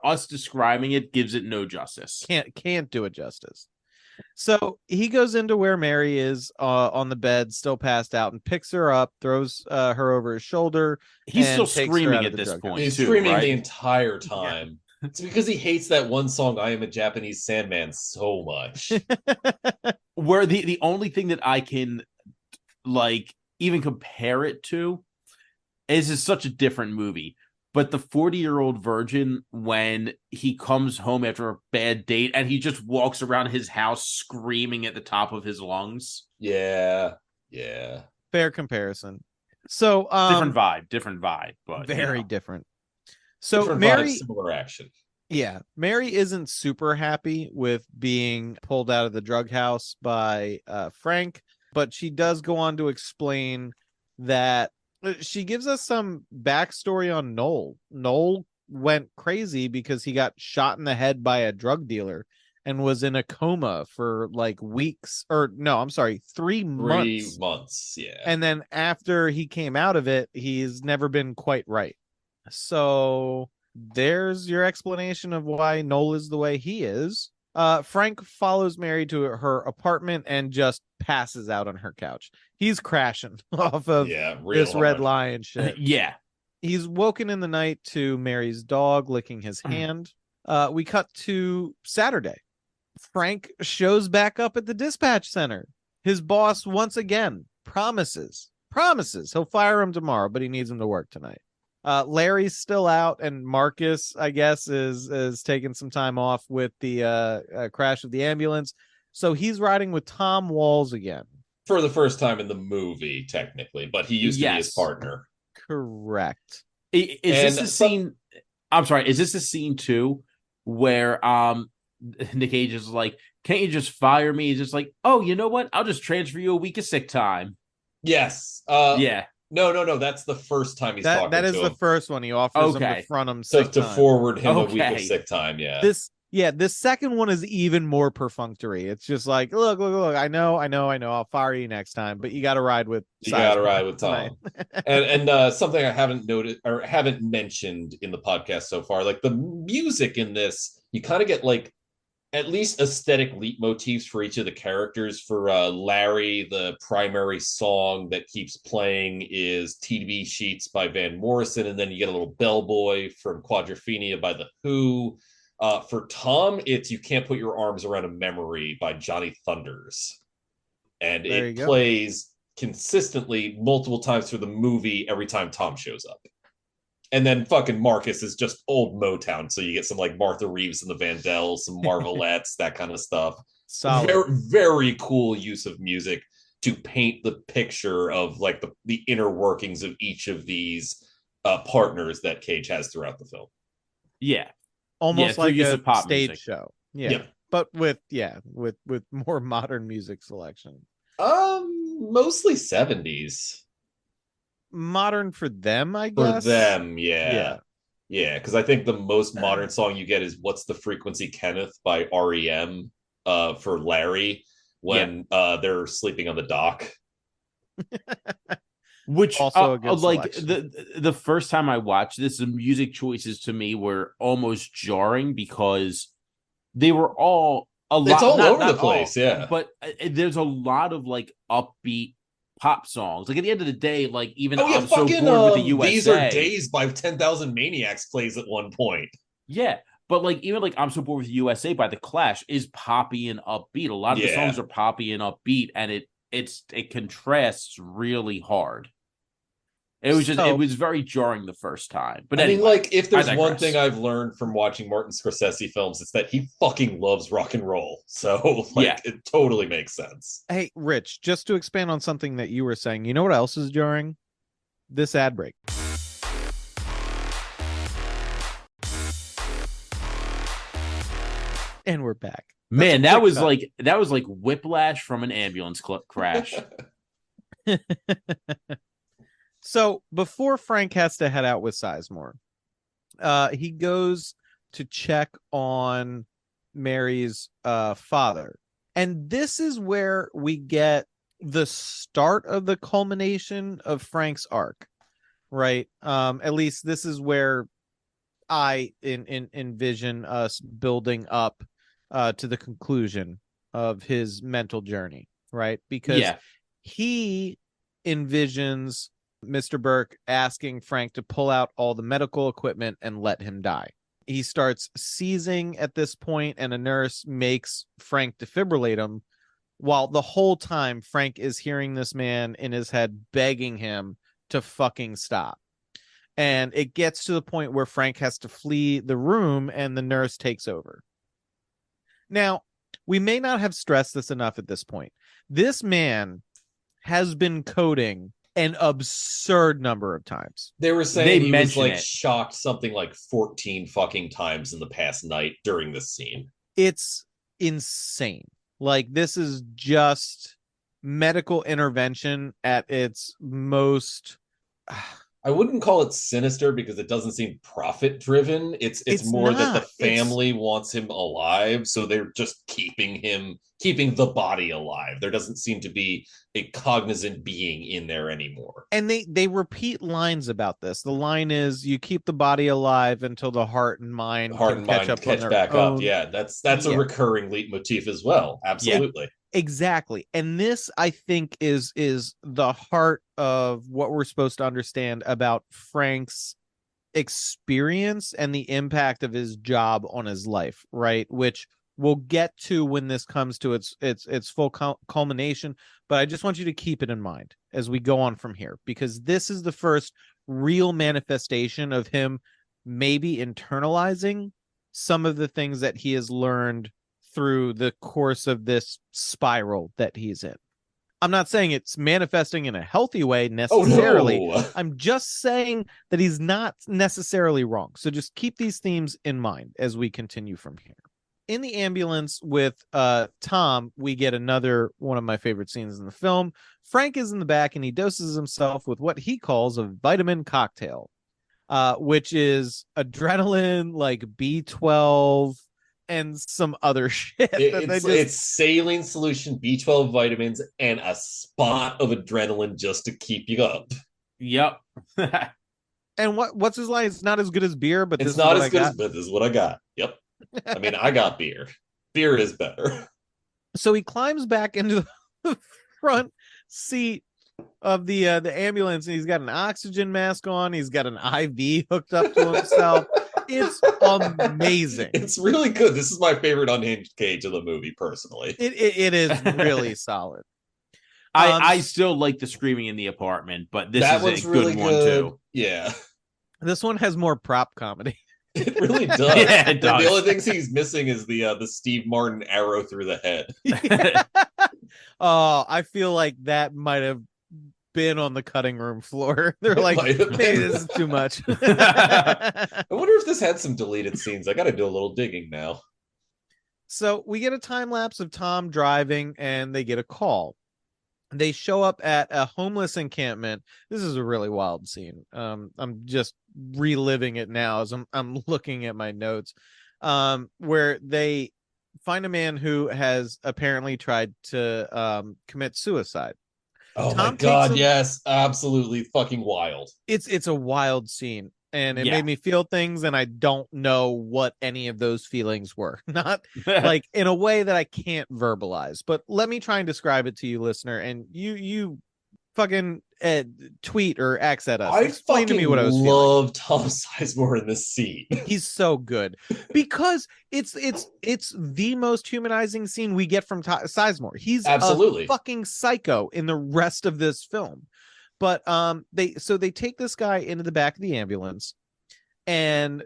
us describing it gives it no justice. Can't do it justice. So he goes into where Mary is on the bed, still passed out, and picks her up, throws her over his shoulder. He's still screaming at this point. He's screaming the entire time. Yeah. It's because he hates that one song, I Am a Japanese Sandman, so much. Where the only thing that I can like even compare it to is it's such a different movie. But the 40-year-old virgin, when he comes home after a bad date and he just walks around his house screaming at the top of his lungs. Yeah. Fair comparison. So different vibe, but very different. So different Mary, vibe, similar action. Yeah, Mary isn't super happy with being pulled out of the drug house by Frank, but she does go on to explain that she gives us some backstory on Noel. Noel went crazy because he got shot in the head by a drug dealer and was in a coma for like weeks, or no, I'm sorry, 3 months. 3 months, yeah. And then after he came out of it, he's never been quite right. So there's your explanation of why Noel is the way he is. Frank follows Mary to her apartment and just passes out on her couch. He's crashing off of this Red hard. Lion shit. Yeah. He's woken in the night to Mary's dog licking his hand. We cut to Saturday. Frank shows back up at the dispatch center. His boss once again promises he'll fire him tomorrow, but he needs him to work tonight. Larry's still out, and Marcus, I guess, is taking some time off with the crash of the ambulance. So he's riding with Tom Walls again. For the first time in the movie, technically, but he used to be his partner. Correct. Is this a scene? I'm sorry. Is this a scene too where Nick Cage is like, "Can't you just fire me?" He's just like, "Oh, you know what? I'll just transfer you a week of sick time." Yes. Yeah. No. That's the first time he's talking to him. That is the first one. He offers him to front him sick to time. forward him a week of sick time. Yeah. This second one is even more perfunctory. It's just like, look. I know. I'll fire you next time, but you got to ride with. You got to ride with Tom. and something I haven't noted or haven't mentioned in the podcast so far, like the music in this, you kind of get like at least aesthetic leitmotifs for each of the characters. For Larry, the primary song that keeps playing is TB Sheets by Van Morrison, and then you get a little Bellboy from Quadrophenia by The Who. For Tom, it's You Can't Put Your Arms Around a Memory by Johnny Thunders. And it plays consistently multiple times through the movie every time Tom shows up. And then fucking Marcus is just old Motown. So you get some like Martha Reeves and the Vandells, some Marvelettes, that kind of stuff. Solid. Very, very cool use of music to paint the picture of like the inner workings of each of these partners that Cage has throughout the film. Yeah. Almost like a pop stage music. show. Yeah. But with more modern music selection. Mostly 70s. Modern for them, I guess. For them, yeah, because I think the most modern song you get is "What's the Frequency, Kenneth" by REM for Larry when they're sleeping on the dock. Which also a good like selection. the first time I watched this, the music choices to me were almost jarring because they were all it's all over the place, but there's a lot of like upbeat pop songs. Like at the end of the day, like even I'm so bored with the USA. These Are Days by 10,000 Maniacs plays at one point. Yeah, but like even like I'm So Bored with the USA by The Clash is poppy and upbeat. A lot of the songs are poppy and upbeat, and it contrasts really hard. It was very jarring the first time. But anyway, I mean, like, if there's one thing I've learned from watching Martin Scorsese films, it's that he fucking loves rock and roll. So, like, it totally makes sense. Hey, Rich, just to expand on something that you were saying, you know what else is jarring? This ad break. And we're back. Man, that was like whiplash from an ambulance crash. So before Frank has to head out with Sizemore, he goes to check on Mary's father. And this is where we get the start of the culmination of Frank's arc, right? At least this is where I envision us building up to the conclusion of his mental journey, right? Because he envisions Mr. Burke asking Frank to pull out all the medical equipment and let him die. He starts seizing at this point, and a nurse makes Frank defibrillate him, while the whole time Frank is hearing this man in his head begging him to fucking stop. And it gets to the point where Frank has to flee the room and the nurse takes over. Now, we may not have stressed this enough at this point. This man has been coding an absurd number of times. They were saying he was like it. shocked something like 14 fucking times in the past night during this scene. It's insane. Like, this is just medical intervention at its most. I wouldn't call it sinister because it doesn't seem profit driven. It's more that the family wants him alive, so they're just keeping the body alive. There doesn't seem to be a cognizant being in there anymore. And they repeat lines about this. The line is, "You keep the body alive until the heart and mind catch back up." Yeah, that's a recurring leitmotif as well. Absolutely. Yeah. Exactly. And this, I think, is the heart of what we're supposed to understand about Frank's experience and the impact of his job on his life, right? Which we'll get to when this comes to its full culmination. But I just want you to keep it in mind as we go on from here, because this is the first real manifestation of him maybe internalizing some of the things that he has learned through the course of this spiral that he's in. I'm not saying it's manifesting in a healthy way necessarily. Oh, no. I'm just saying that he's not necessarily wrong. So just keep these themes in mind as we continue from here. In the ambulance with Tom, we get another one of my favorite scenes in the film. Frank is in the back and he doses himself with what he calls a vitamin cocktail, which is adrenaline, like B12, and some other shit. It's saline solution, B12 vitamins, and a spot of adrenaline just to keep you up. Yep. And what's his line? It's not as good as beer, but it's not as good but this is what I got. Yep. I mean, I got beer. Beer is better. So he climbs back into the front seat of the ambulance, and he's got an oxygen mask on. He's got an IV hooked up to himself. It's amazing. It's really good. This is my favorite unhinged Cage of the movie, personally. It is really solid. I still like the screaming in the apartment, but this is a really good one too. Yeah. This one has more prop comedy. It really does. Yeah, it does. The only things he's missing is the Steve Martin arrow through the head. Oh, I feel like that might have been on the cutting room floor. They're like, maybe this is too much. I wonder if this had some deleted scenes. I got to do a little digging now. So we get a time lapse of Tom driving, and they get a call. They show up at a homeless encampment. This is a really wild scene. I'm just reliving it now as I'm looking at my notes, where they find a man who has apparently tried to commit suicide. Oh my God, yes, absolutely fucking wild. It's a wild scene, and it made me feel things, and I don't know what any of those feelings were. Not like in a way that I can't verbalize, but let me try and describe it to you, listener, and you fucking tweet or X at us. Explain to me what I was feeling. I love Tom Sizemore in this scene. He's so good because it's the most humanizing scene we get from Sizemore. He's absolutely a fucking psycho in the rest of this film. But they take this guy into the back of the ambulance, and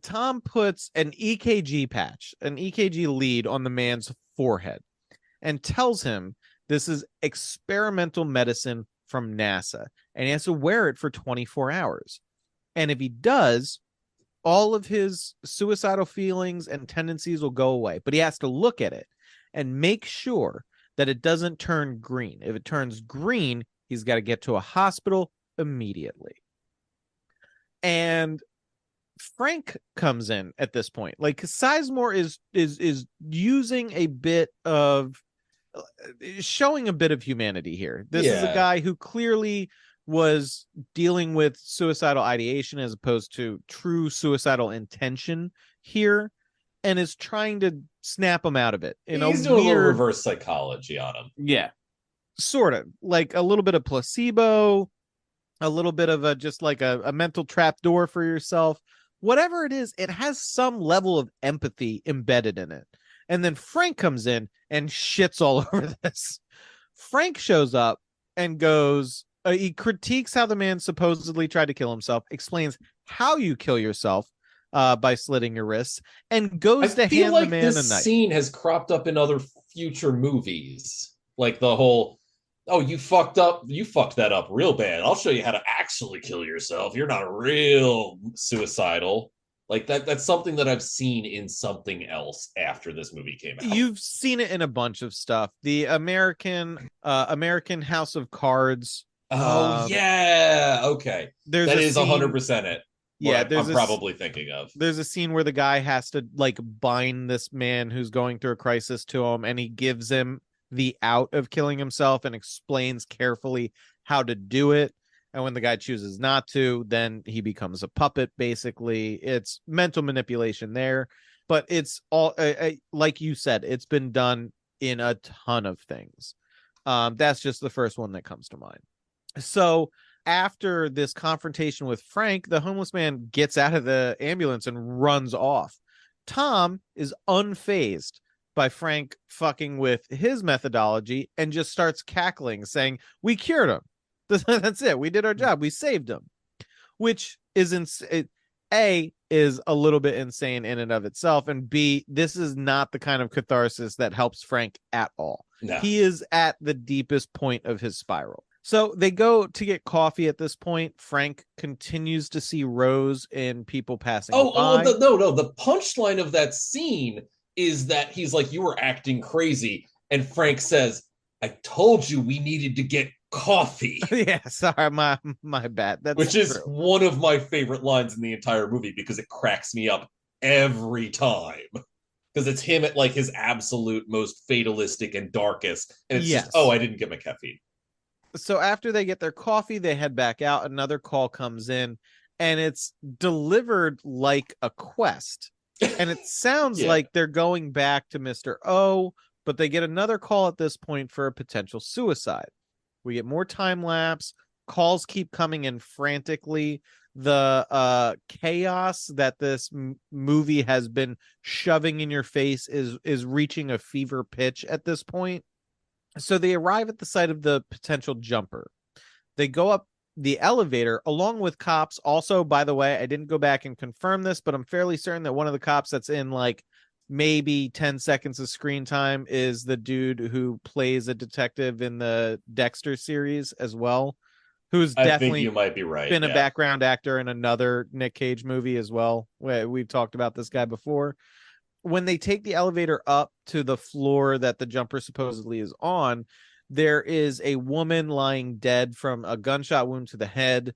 Tom puts an EKG patch, an EKG lead on the man's forehead, and tells him this is experimental medicine from NASA, and he has to wear it for 24 hours. And if he does, all of his suicidal feelings and tendencies will go away. But he has to look at it and make sure that it doesn't turn green. If it turns green, he's got to get to a hospital immediately. And Frank comes in at this point. Like, Sizemore is using a bit of showing a bit of humanity here. This is a guy who clearly was dealing with suicidal ideation as opposed to true suicidal intention here, and is trying to snap him out of it. He's doing a little reverse psychology on him. Yeah. Sort of. Like a little bit of placebo, a little bit of just like a mental trap door for yourself. Whatever it is, it has some level of empathy embedded in it. And then Frank comes in and shits all over this. Frank shows up and goes, he critiques how the man supposedly tried to kill himself, explains how you kill yourself by slitting your wrists, and goes to hand the man a knife. This scene has cropped up in other future movies. Like the whole, Oh, you fucked up. You fucked that up real bad. I'll show you how to actually kill yourself. You're not real suicidal. Like that's something that I've seen in something else after this movie came out. You've seen it in a bunch of stuff. The American House of Cards. Oh yeah. Okay. There's That a is scene. 100% it. Yeah, What I'm probably thinking of. there's a scene where the guy has to like bind this man who's going through a crisis to him, and he gives him the out of killing himself and explains carefully how to do it. And when the guy chooses not to, then he becomes a puppet. Basically, it's mental manipulation there, but it's all like you said, it's been done in a ton of things. That's just the first one that comes to mind. So after this confrontation with Frank, the homeless man gets out of the ambulance and runs off. Tom is unfazed by Frank fucking with his methodology and just starts cackling, saying, "We cured him. That's it. We did our job. We saved him," which is A, is a little bit insane in and of itself, and B, this is not the kind of catharsis that helps Frank at all. No. He is at the deepest point of his spiral. So they go to get coffee at this point. Frank continues to see Rose and people passing by. No. The punchline of that scene is that he's like, "You were acting crazy," and Frank says, "I told you we needed to get coffee." Yeah, sorry, my bad. That's which is true. one of my favorite lines in the entire movie because it cracks me up every time. Because it's him at like his absolute most fatalistic and darkest, and it's just, "Oh, I didn't get my caffeine." So after they get their coffee, they head back out. Another call comes in, and it's delivered like a quest. And it sounds Yeah. like they're going back to Mr. O, but they get another call at this point for a potential suicide. We get more time lapse. Calls keep coming in frantically. The chaos that this movie has been shoving in your face is reaching a fever pitch at this point. So they arrive at the site of the potential jumper. They go up the elevator along with cops. Also, by the way, I didn't go back and confirm this, but I'm fairly certain that one of the cops that's in like maybe 10 seconds of screen time is the dude who plays a detective in the Dexter series as well, who's I definitely think you might be right. been a yeah. background actor in another Nick Cage movie as well. We've talked about this guy before. When they take the elevator up to the floor that the jumper supposedly is on, there is a woman lying dead from a gunshot wound to the head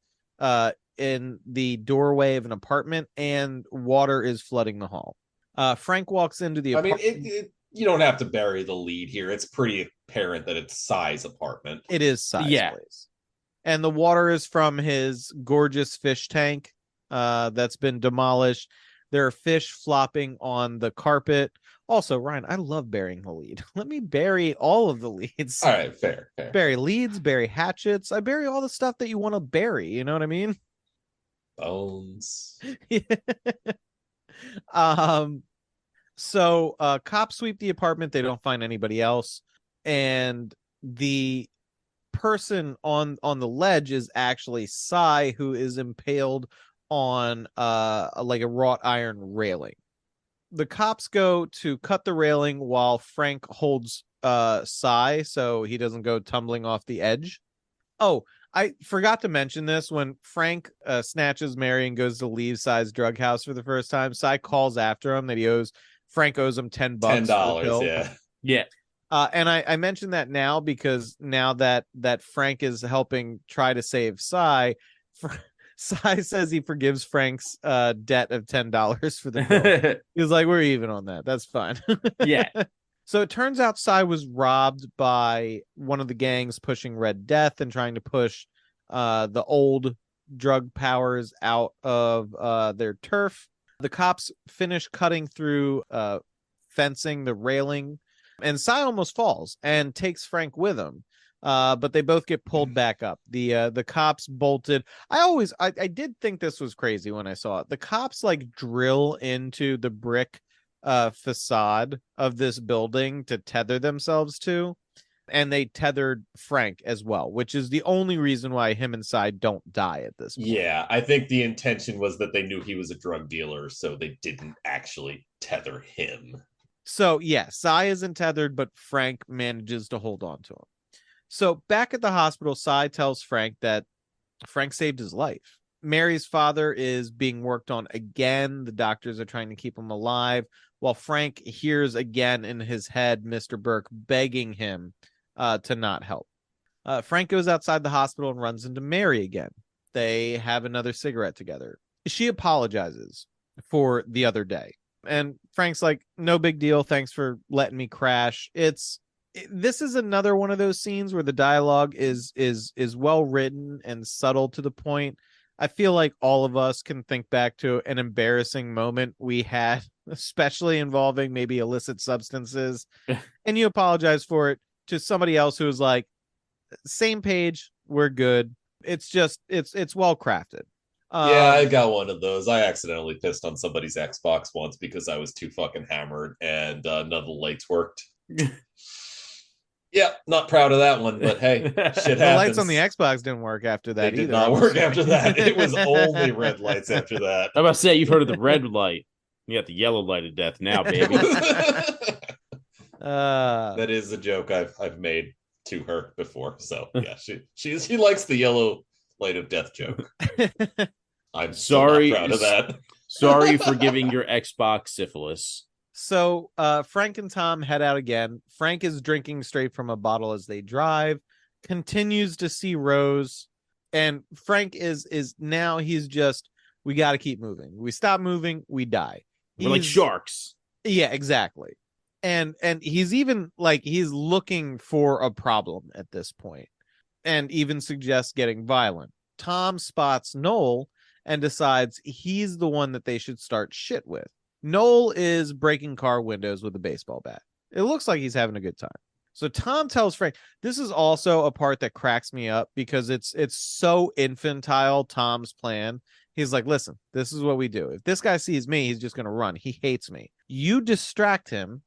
in the doorway of an apartment, and water is flooding the hall. Frank walks into the apartment. You don't have to bury the lead here. It's pretty apparent that it's Cy's apartment. It is Cy's place. And the water is from his gorgeous fish tank that's been demolished. There are fish flopping on the carpet. Also, Ryan, I love burying the lead. Let me bury all of the leads. All right, fair. Bury leads, bury hatchets. I bury all the stuff that you want to bury. You know what I mean? Bones. So cops sweep the apartment. They don't find anybody else. And the person on the ledge is actually Cy, who is impaled on like a wrought iron railing. The cops go to cut the railing while Frank holds Cy so he doesn't go tumbling off the edge. Oh, I forgot to mention this. When Frank snatches Mary and goes to leave Cy's drug house for the first time, Cy calls after him that Frank owes him $10. $10, yeah. And I mentioned that now because now that Frank is helping try to save Cy, Cy says he forgives Frank's debt of $10 for the bill. He's like, "We're even on that. That's fine." Yeah. So it turns out Cy was robbed by one of the gangs pushing Red Death and trying to push the old drug powers out of their turf. The cops finish cutting through fencing, the railing, and Cy almost falls and takes Frank with him. But they both get pulled back up. The cops bolted. I did think this was crazy when I saw it. The cops like drill into the brick facade of this building to tether themselves to, and they tethered Frank as well, which is the only reason why him and Cy don't die at this point. Yeah, I think the intention was that they knew he was a drug dealer, so they didn't actually tether him. So yeah, Cy isn't tethered, but Frank manages to hold on to him. So back at the hospital, Cy tells Frank that Frank saved his life. Mary's father is being worked on again. The doctors are trying to keep him alive, while Frank hears again in his head Mr. Burke begging him to not help. Frank goes outside the hospital and runs into Mary again. They have another cigarette together. She apologizes for the other day. And Frank's like, no big deal. Thanks for letting me crash. This is another one of those scenes where the dialogue is well written and subtle to the point. I feel like all of us can think back to an embarrassing moment we had, especially involving maybe illicit substances, and you apologize for it to somebody else who was like, same page, we're good. It's just it's well crafted. Yeah, I got one of those. I accidentally pissed on somebody's Xbox once because I was too fucking hammered and none of the lights worked. Yeah, not proud of that one, but hey, shit happens. The lights on the Xbox didn't work after that They either. did not work after that. It was only red lights after that. I'm about to say, you've heard of the red light. You got the yellow light of death now, baby. That is a joke I've made to her before. So yeah, she likes the yellow light of death joke. I'm sorry, not proud of that. Sorry for giving your Xbox syphilis. So Frank and Tom head out again. Frank is drinking straight from a bottle as they drive, continues to see Rose, and Frank is now he's just, we got to keep moving. We stop moving, we die. We're like sharks. Yeah, exactly. And he's even like, he's looking for a problem at this point and even suggests getting violent. Tom spots Noel and decides he's the one that they should start shit with. Noel is breaking car windows with a baseball bat. It looks like he's having a good time. So Tom tells Frank, this is also a part that cracks me up because it's so infantile, Tom's plan. He's like, listen, this is what we do. If this guy sees me, he's just going to run. He hates me. You distract him.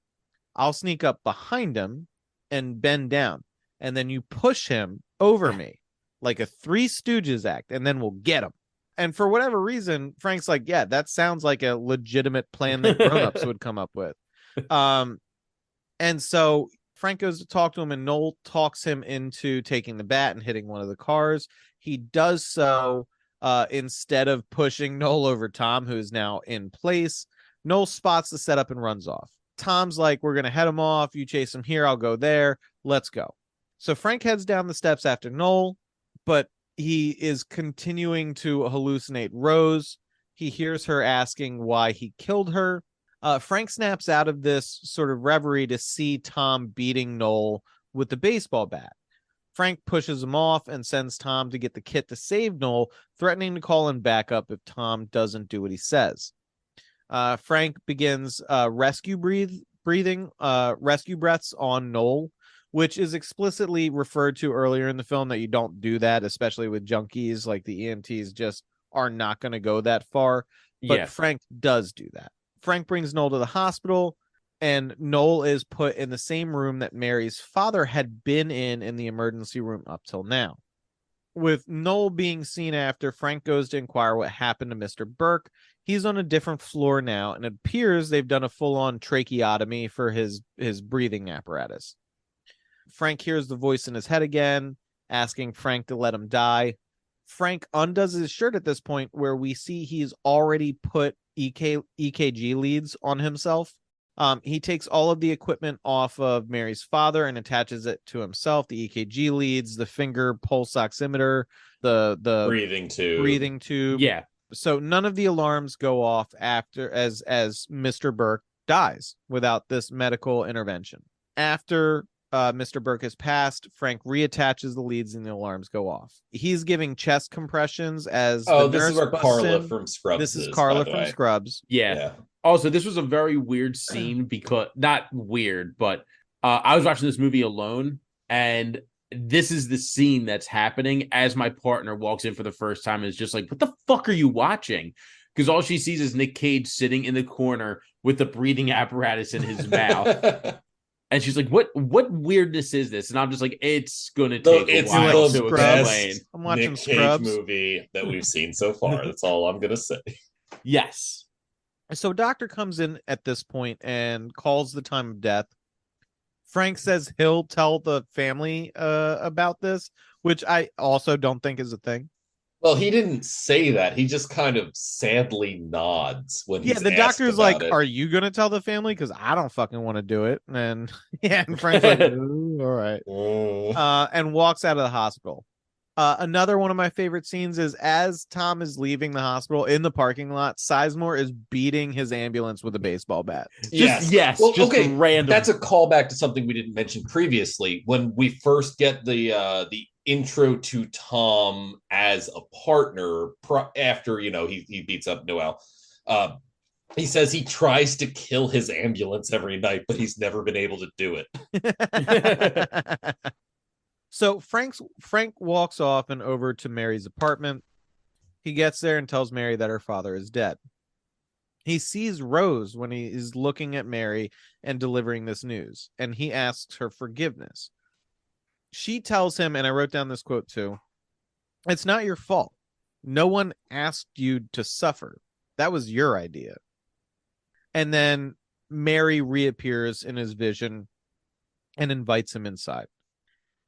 I'll sneak up behind him and bend down. And then you push him over me like a Three Stooges act, and then we'll get him. And for whatever reason, Frank's like, yeah, that sounds like a legitimate plan that grown-ups would come up with. And so Frank goes to talk to him, and Noel talks him into taking the bat and hitting one of the cars. He does so instead of pushing Noel over Tom, who is now in place. Noel spots the setup and runs off. Tom's like, we're going to head him off. You chase him here. I'll go there. Let's go. So Frank heads down the steps after Noel, but he is continuing to hallucinate Rose. He hears her asking why he killed her. Frank snaps out of this sort of reverie to see Tom beating Noel with the baseball bat. Frank pushes him off and sends Tom to get the kit to save Noel, threatening to call in backup if Tom doesn't do what he says. Frank begins rescue breaths on Noel, which is explicitly referred to earlier in the film that you don't do that, especially with junkies. Like the EMTs just are not going to go that far. But yeah. Frank does do that. Frank brings Noel to the hospital, and Noel is put in the same room that Mary's father had been in the emergency room up till now. With Noel being seen after, Frank goes to inquire what happened to Mr. Burke. He's on a different floor now, and it appears they've done a full-on tracheotomy for his breathing apparatus. Frank hears the voice in his head again, asking Frank to let him die. Frank undoes his shirt at this point, where we see he's already put EKG leads on himself. He takes all of the equipment off of Mary's father and attaches it to himself. The EKG leads, the finger pulse oximeter, the breathing tube. Yeah. So none of the alarms go off after as Mr. Burke dies without this medical intervention. After Mr. Burke has passed, Frank reattaches the leads and the alarms go off. He's giving chest compressions as this is where Carla from Scrubs. This is Carla from Scrubs. Yeah. Also, this was a very weird scene because not weird, but I was watching this movie alone, and this is the scene that's happening as my partner walks in for the first time and is just like, what the fuck are you watching? Because all she sees is Nick Cage sitting in the corner with the breathing apparatus in his mouth. And she's like, what weirdness is this? And I'm just like, it's going to take a while to explain. I'm watching Nick Scrubs. Cage movie that we've seen so far. That's all I'm going to say. Yes. So doctor comes in at this point and calls the time of death. Frank says he'll tell the family about this, which I also don't think is a thing. Well, he didn't say that. He just kind of sadly nods when Yeah, he's the asked doctor's like, about it. "Are you gonna tell the family? Because I don't fucking want to do it." And yeah, and Frank's like, "Ooh, all right," and walks out of the hospital. Another one of my favorite scenes is as Tom is leaving the hospital in the parking lot, Sizemore is beating his ambulance with a baseball bat. Well, just okay. random. That's a callback to something we didn't mention previously. When we first get the intro to Tom as a partner after he beats up Noel. He says he tries to kill his ambulance every night, but he's never been able to do it. So Frank walks off and over to Mary's apartment. He gets there and tells Mary that her father is dead. He sees Rose when he is looking at Mary and delivering this news, and he asks her forgiveness. She tells him, and I wrote down this quote too, "It's not your fault. No one asked you to suffer. That was your idea." And then Mary reappears in his vision and invites him inside.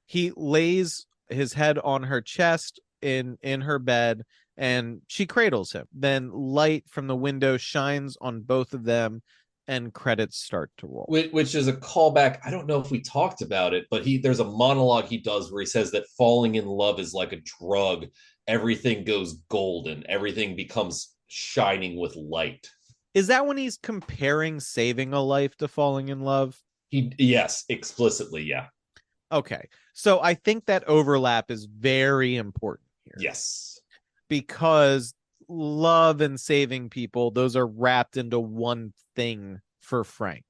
He lays his head on her chest in her bed, and she cradles him. Then light from the window shines on both of them, and credits start to roll. Which is a callback. I don't know if we talked about it, but there's a monologue he does where he says that falling in love is like a drug. Everything goes golden. Everything becomes shining with light. Is that when he's comparing saving a life to falling in love? Yes, explicitly, yeah. Okay. So I think that overlap is very important here. Yes. Because love and saving people, those are wrapped into one thing for Frank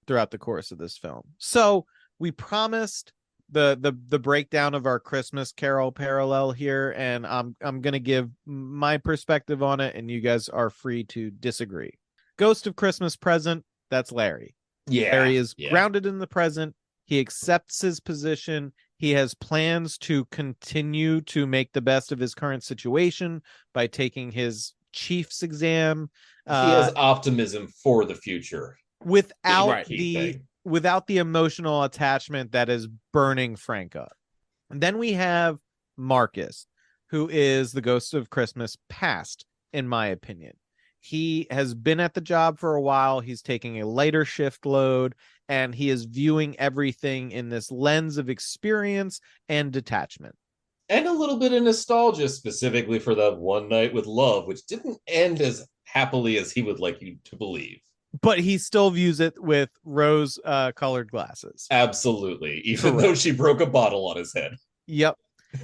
throughout the course of this film. So we promised the breakdown of our Christmas Carol parallel here, and I'm gonna give my perspective on it, and you guys are free to disagree. Ghost of Christmas Present, that's Larry. Yeah. Larry is grounded in the present. He accepts his position. He has plans to continue to make the best of his current situation by taking his chief's exam. He has optimism for the future without the emotional attachment that is burning Frank up. And then we have Marcus, who is the Ghost of Christmas Past, in my opinion. He has been at the job for a while. He's taking a lighter shift load, and he is viewing everything in this lens of experience and detachment. And a little bit of nostalgia, specifically for that one night with love, which didn't end as happily as he would like you to believe. But he still views it with rose-colored glasses. Absolutely, even though she broke a bottle on his head. Yep.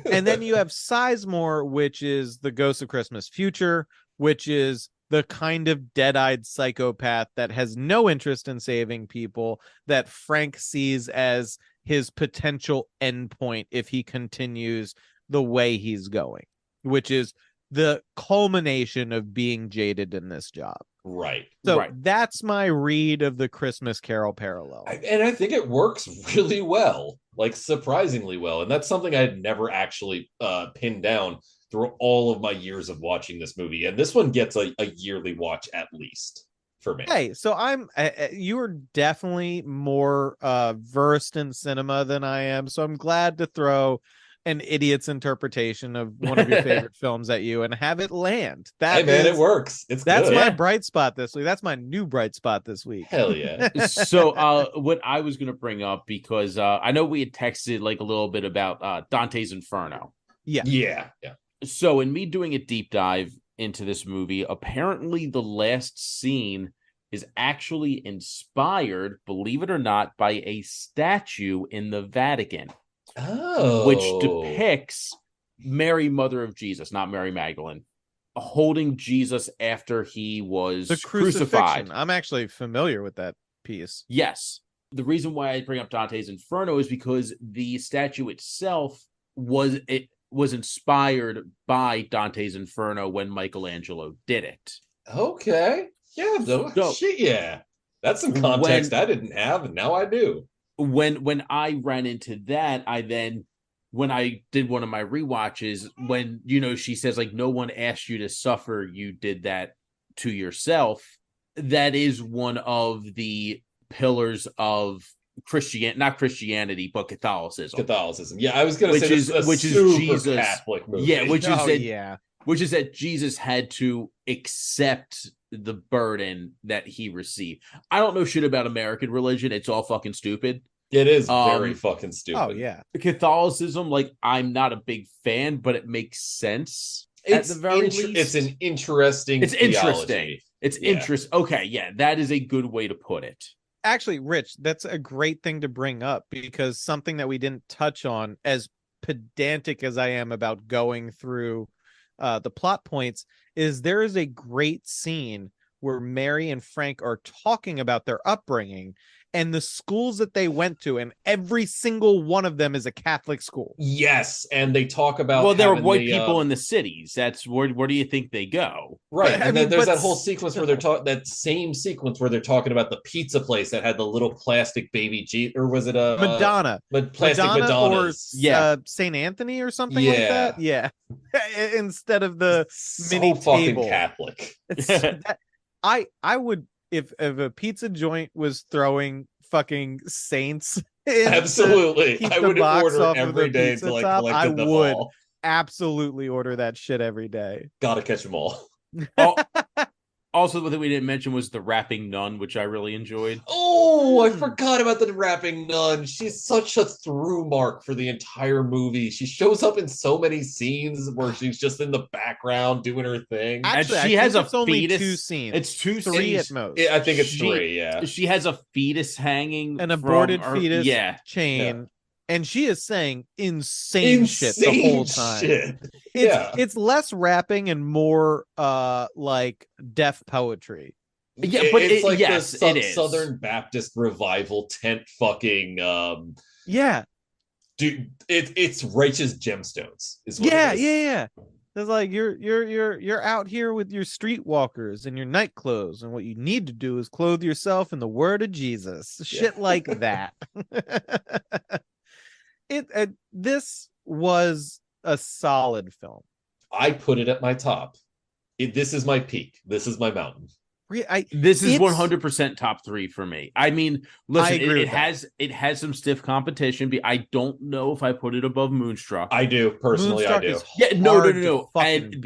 And then you have Sizemore, which is the Ghost of Christmas Future, which is the kind of dead-eyed psychopath that has no interest in saving people, that Frank sees as his potential endpoint if he continues the way he's going, which is the culmination of being jaded in this job. Right. So that's my read of the Christmas Carol parallel. And I think it works really well, like surprisingly well. And that's something I had never actually pinned down through all of my years of watching this movie. And this one gets a yearly watch at least for me. Hey, so you are definitely more versed in cinema than I am. So I'm glad to throw an idiot's interpretation of one of your favorite films at you and have it land. It works. That's my bright spot this week. That's my new bright spot this week. Hell yeah. So what I was going to bring up, because I know we had texted like a little bit about Dante's Inferno. Yeah. So in me doing a deep dive into this movie, apparently the last scene is actually inspired, believe it or not, by a statue in the Vatican. Oh. Which depicts Mary, Mother of Jesus, not Mary Magdalene, holding Jesus after he was crucified. I'm actually familiar with that piece. Yes. The reason why I bring up Dante's Inferno is because the statue itself was inspired by Dante's Inferno when Michelangelo did it. Okay. Yeah, yeah. That's some context I didn't have, and now I do. When I ran into that, when I did one of my rewatches, when she says like no one asked you to suffer, you did that to yourself. That is one of the pillars of not Christianity, but Catholicism. Yeah, I was going to say this is which super is Jesus. Catholic movie. Yeah, which is yeah. that Jesus had to accept the burden that he received. I don't know shit about American religion. It's all fucking stupid. It is very fucking stupid. Oh yeah. Catholicism, like, I'm not a big fan, but it makes sense. At the very least, it's an interesting. It's interesting. It's interest. Okay, yeah, that is a good way to put it. Actually, Rich, that's a great thing to bring up, because something that we didn't touch on, as pedantic as I am about going through the plot points, is there is a great scene where Mary and Frank are talking about their upbringing and the schools that they went to, and every single one of them is a Catholic school. Yes, and they talk about, well, there are white people in the cities. That's where do you think they go? Right, and then there's that whole sequence where they're that same sequence where they're talking about the pizza place that had the little plastic baby or was it a Madonna? Plastic Madonnas, or Saint Anthony or something like that. Yeah, instead of the mini fucking table. Catholic. I would. If a pizza joint was throwing fucking saints, absolutely, I would order every day until I collected them all. I would absolutely order that shit every day. Gotta catch them all. Also, the thing we didn't mention was the rapping nun, which I really enjoyed. Oh, I forgot about the rapping nun. She's such a through mark for the entire movie. She shows up in so many scenes where she's just in the background doing her thing. Actually, and she has a only fetus. 2 scenes. It's 2 3 scenes at most. I think it's 3. Yeah, she has a fetus hanging, an aborted fetus chain. Yeah. And she is saying insane shit the whole time. It's less rapping and more like deaf poetry. Yeah, but it's like it is. Southern Baptist revival tent fucking yeah. Dude, it's righteous gemstones is what it is. Yeah. It's like you're out here with your streetwalkers and your night clothes, and what you need to do is clothe yourself in the word of Jesus. Shit like that. This was a solid film. I put it at my top. This is my peak. This is my mountain. This is 100% top 3 for me. I mean, listen, it has some stiff competition. I don't know if I put it above Moonstruck. I do personally. Moonstruck I do. No. And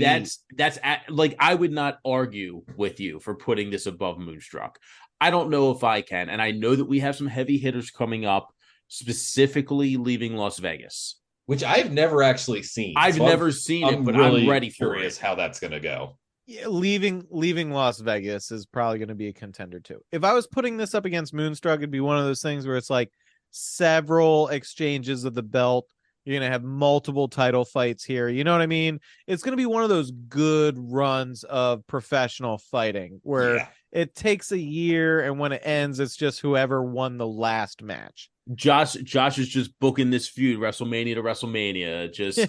that's like, I would not argue with you for putting this above Moonstruck. I don't know if I can, and I know that we have some heavy hitters coming up, specifically Leaving Las Vegas, which I've never actually seen. I've never seen it, but really I'm ready for it. How that's going to go. Yeah, leaving Las Vegas is probably going to be a contender too. If I was putting this up against Moonstruck, it'd be one of those things where it's like several exchanges of the belt. You're going to have multiple title fights here. You know what I mean? It's going to be one of those good runs of professional fighting where it takes a year, and when it ends, it's just whoever won the last match. Josh is just booking this feud WrestleMania to WrestleMania. Just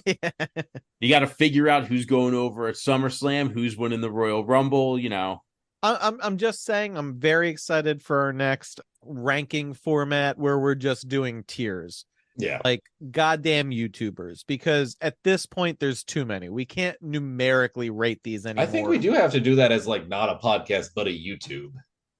you got to figure out who's going over at SummerSlam, who's winning the Royal Rumble. You know, I'm just saying I'm very excited for our next ranking format where we're just doing tiers. Yeah, like goddamn YouTubers, because at this point there's too many. We can't numerically rate these anymore. I think we do have to do that as like not a podcast but a YouTube.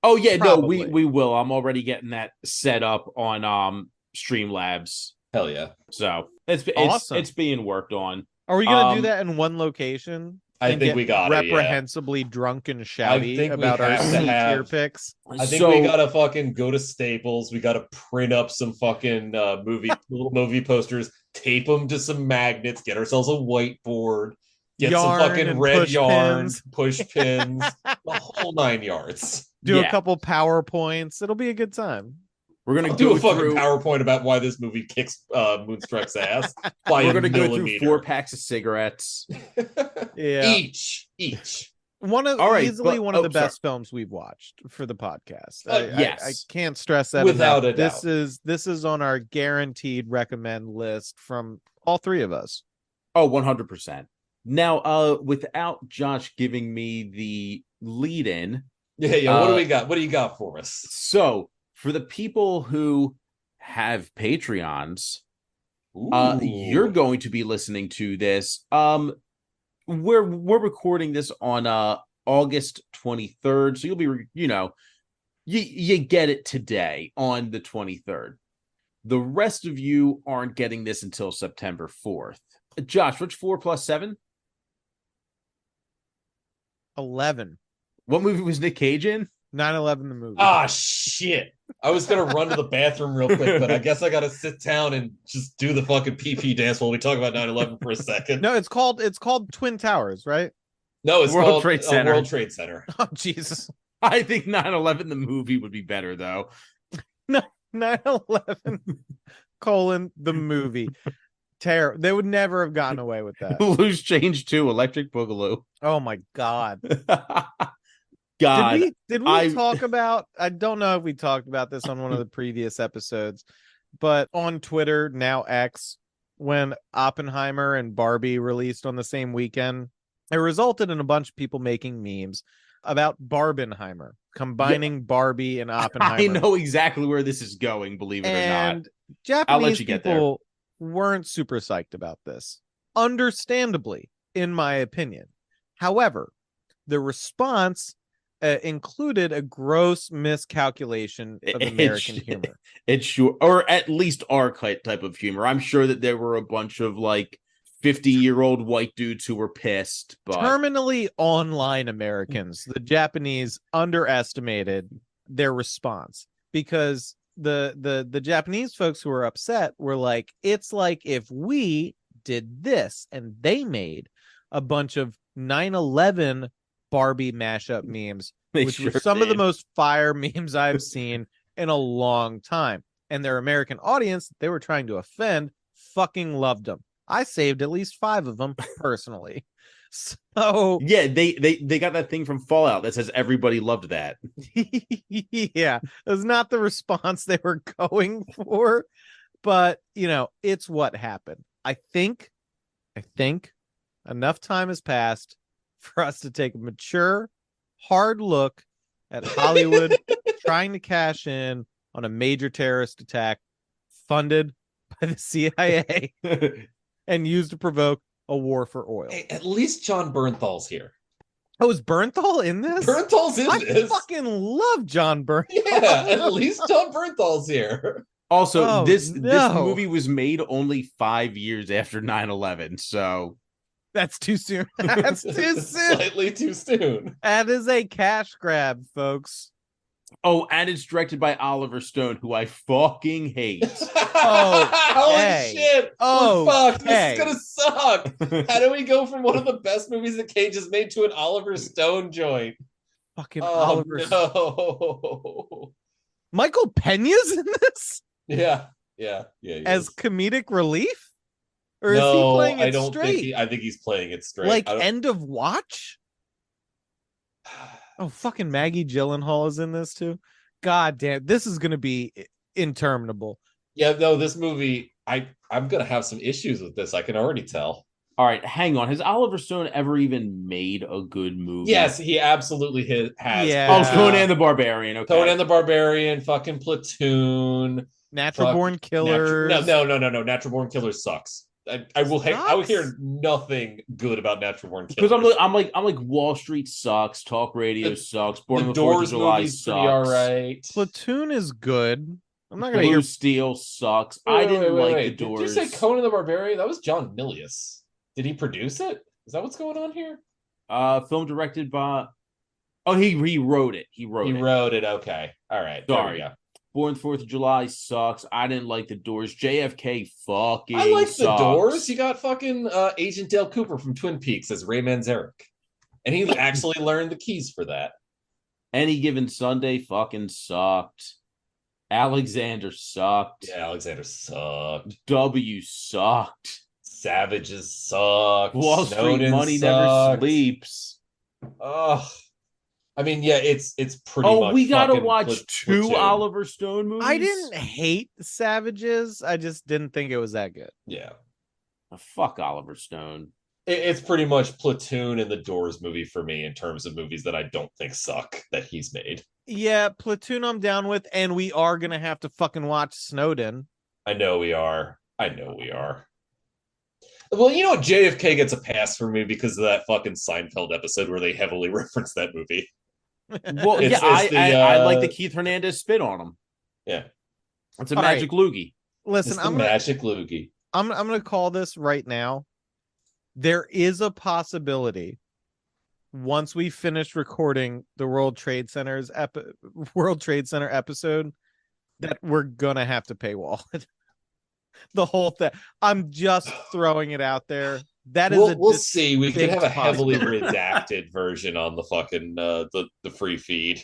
Oh yeah, probably. No, we will. I'm already getting that set up on Streamlabs. Hell yeah! So it's being worked on. Are we gonna do that in one location? I think we got reprehensibly drunk and shouty about our tier picks. I think we gotta fucking go to Staples. We gotta print up some fucking little movie posters, tape them to some magnets, get ourselves a whiteboard, get some fucking red yarn, push pins, the whole 9 yards. Do a couple PowerPoints. It'll be a good time. We're gonna do a fucking PowerPoint about why this movie kicks Moonstruck's ass. We're gonna go through 4 packs of cigarettes. Each. One of the best films we've watched for the podcast. Yes, I can't stress that without enough. a doubt. This is on our guaranteed recommend list from all 3 of us. Oh, 100%. Now, without Josh giving me the lead in, what do we got? What do you got for us? So, for the people who have Patreons, you're going to be listening to this. We're recording this on August 23rd, so you'll be You get it today on the 23rd. The rest of you aren't getting this until September 4th. Josh, what's 4 plus 7? 11. What movie was Nick Cage in? 9/11 the movie. Ah, shit. I was going to run to the bathroom real quick, but I guess I got to sit down and just do the fucking PP dance while we talk about 9/11 for a second. No, it's called Twin Towers, right? No, it's World called Trade Center. World Trade Center. Oh, Jesus. I think 9/11 the movie would be better, though. No, 9/11 colon the movie. Terror. They would never have gotten away with that. Loose Change 2, Electric Boogaloo. Oh my God. God. Did we talk about, I don't know if we talked about this on one of the previous episodes, but on Twitter, now X, when Oppenheimer and Barbie released on the same weekend, it resulted in a bunch of people making memes about Barbenheimer, combining Barbie and Oppenheimer. I know exactly where this is going, believe it or not. And Japanese people weren't super psyched about this, understandably, in my opinion. However, the response included a gross miscalculation of American humor. It's sure, or at least our type of humor. I'm sure that there were a bunch of like 50-year-old white dudes who were pissed, but terminally online Americans, the Japanese underestimated their response, because the Japanese folks who were upset were like, it's like if we did this, and they made a bunch of 9/11 Barbie mashup memes, which were some of the most fire memes I've seen in a long time. And their American audience they were trying to offend fucking loved them. I saved at least 5 of them personally. So yeah, they got that thing from Fallout that says everybody loved that. Yeah, it was not the response they were going for, but you know, it's what happened. I think enough time has passed for us to take a mature, hard look at Hollywood trying to cash in on a major terrorist attack funded by the CIA and used to provoke a war for oil. Hey, at least John Bernthal's here. Oh, is Bernthal in this? Bernthal's in this. I fucking love John Bernthal. Yeah, at least John Bernthal's here. Also, this movie was made only 5 years after 9/11, so that's too soon. That's too soon. Slightly too soon. That is a cash grab, folks. Oh, and it's directed by Oliver Stone, who I fucking hate. Oh, holy shit! Oh, we're fucked. This is gonna suck. How do we go from one of the best movies that Cage has made to an Oliver Stone joint? Fucking Oliver. No. Michael Pena's in this? Yeah. As comedic relief? Or no, is he playing it I don't straight? I think he's playing it straight. Like End of Watch? Oh, fucking Maggie Gyllenhaal is in this too. God damn, this is gonna be interminable. Yeah, no, this movie, I'm gonna have some issues with this. I can already tell. All right, hang on. Has Oliver Stone ever even made a good movie? Yes, he absolutely has. Yeah. Oh, Conan the Barbarian. Okay. Conan the Barbarian, fucking Platoon, Natural Born Killers. No. Natural Born Killers sucks. I will hear nothing good about Natural Born Killers. Because I'm like Wall Street sucks, talk radio sucks, Born on the 4th of July sucks. All right. Platoon is good. I'm not gonna Blue hear Steel sucks. I didn't like the Doors. Did you say Conan the Barbarian? That was John Milius. Did he produce it? Is that what's going on here? Film directed by. Oh, he wrote it. He wrote it. Okay. All right. Sorry. Born 4th of July sucks. I didn't like the Doors. JFK fucking I like sucks. the Doors. You got fucking Agent Dale Cooper from Twin Peaks as Ray Manzarek. And he actually learned the keys for that. Any Given Sunday fucking sucked. Alexander sucked. Yeah, Alexander sucked. W sucked. Savages sucked. Wall Street Money never sleeps. Oh, I mean, yeah, it's pretty much. Oh, we gotta watch two Platoon. Oliver Stone movies. I didn't hate Savages. I just didn't think it was that good. Yeah. Oh, fuck Oliver Stone. It's pretty much Platoon and the Doors movie for me in terms of movies that I don't think suck that he's made. Yeah, Platoon I'm down with, and we are gonna have to fucking watch Snowden. I know we are. Well, you know what? JFK gets a pass for me because of that fucking Seinfeld episode where they heavily reference that movie. Well, It's- yeah, it's the, I like the Keith Hernandez spin on him. Yeah. It's a All magic loogie. Listen, It's the magic loogie. I'm gonna call this right now. There is a possibility once we finish recording the World Trade Center episode that we're gonna have to paywall it. The whole thing. I'm just throwing it out there. That is We'll see. We could have a heavily possibility. redacted version on the fucking the free feed.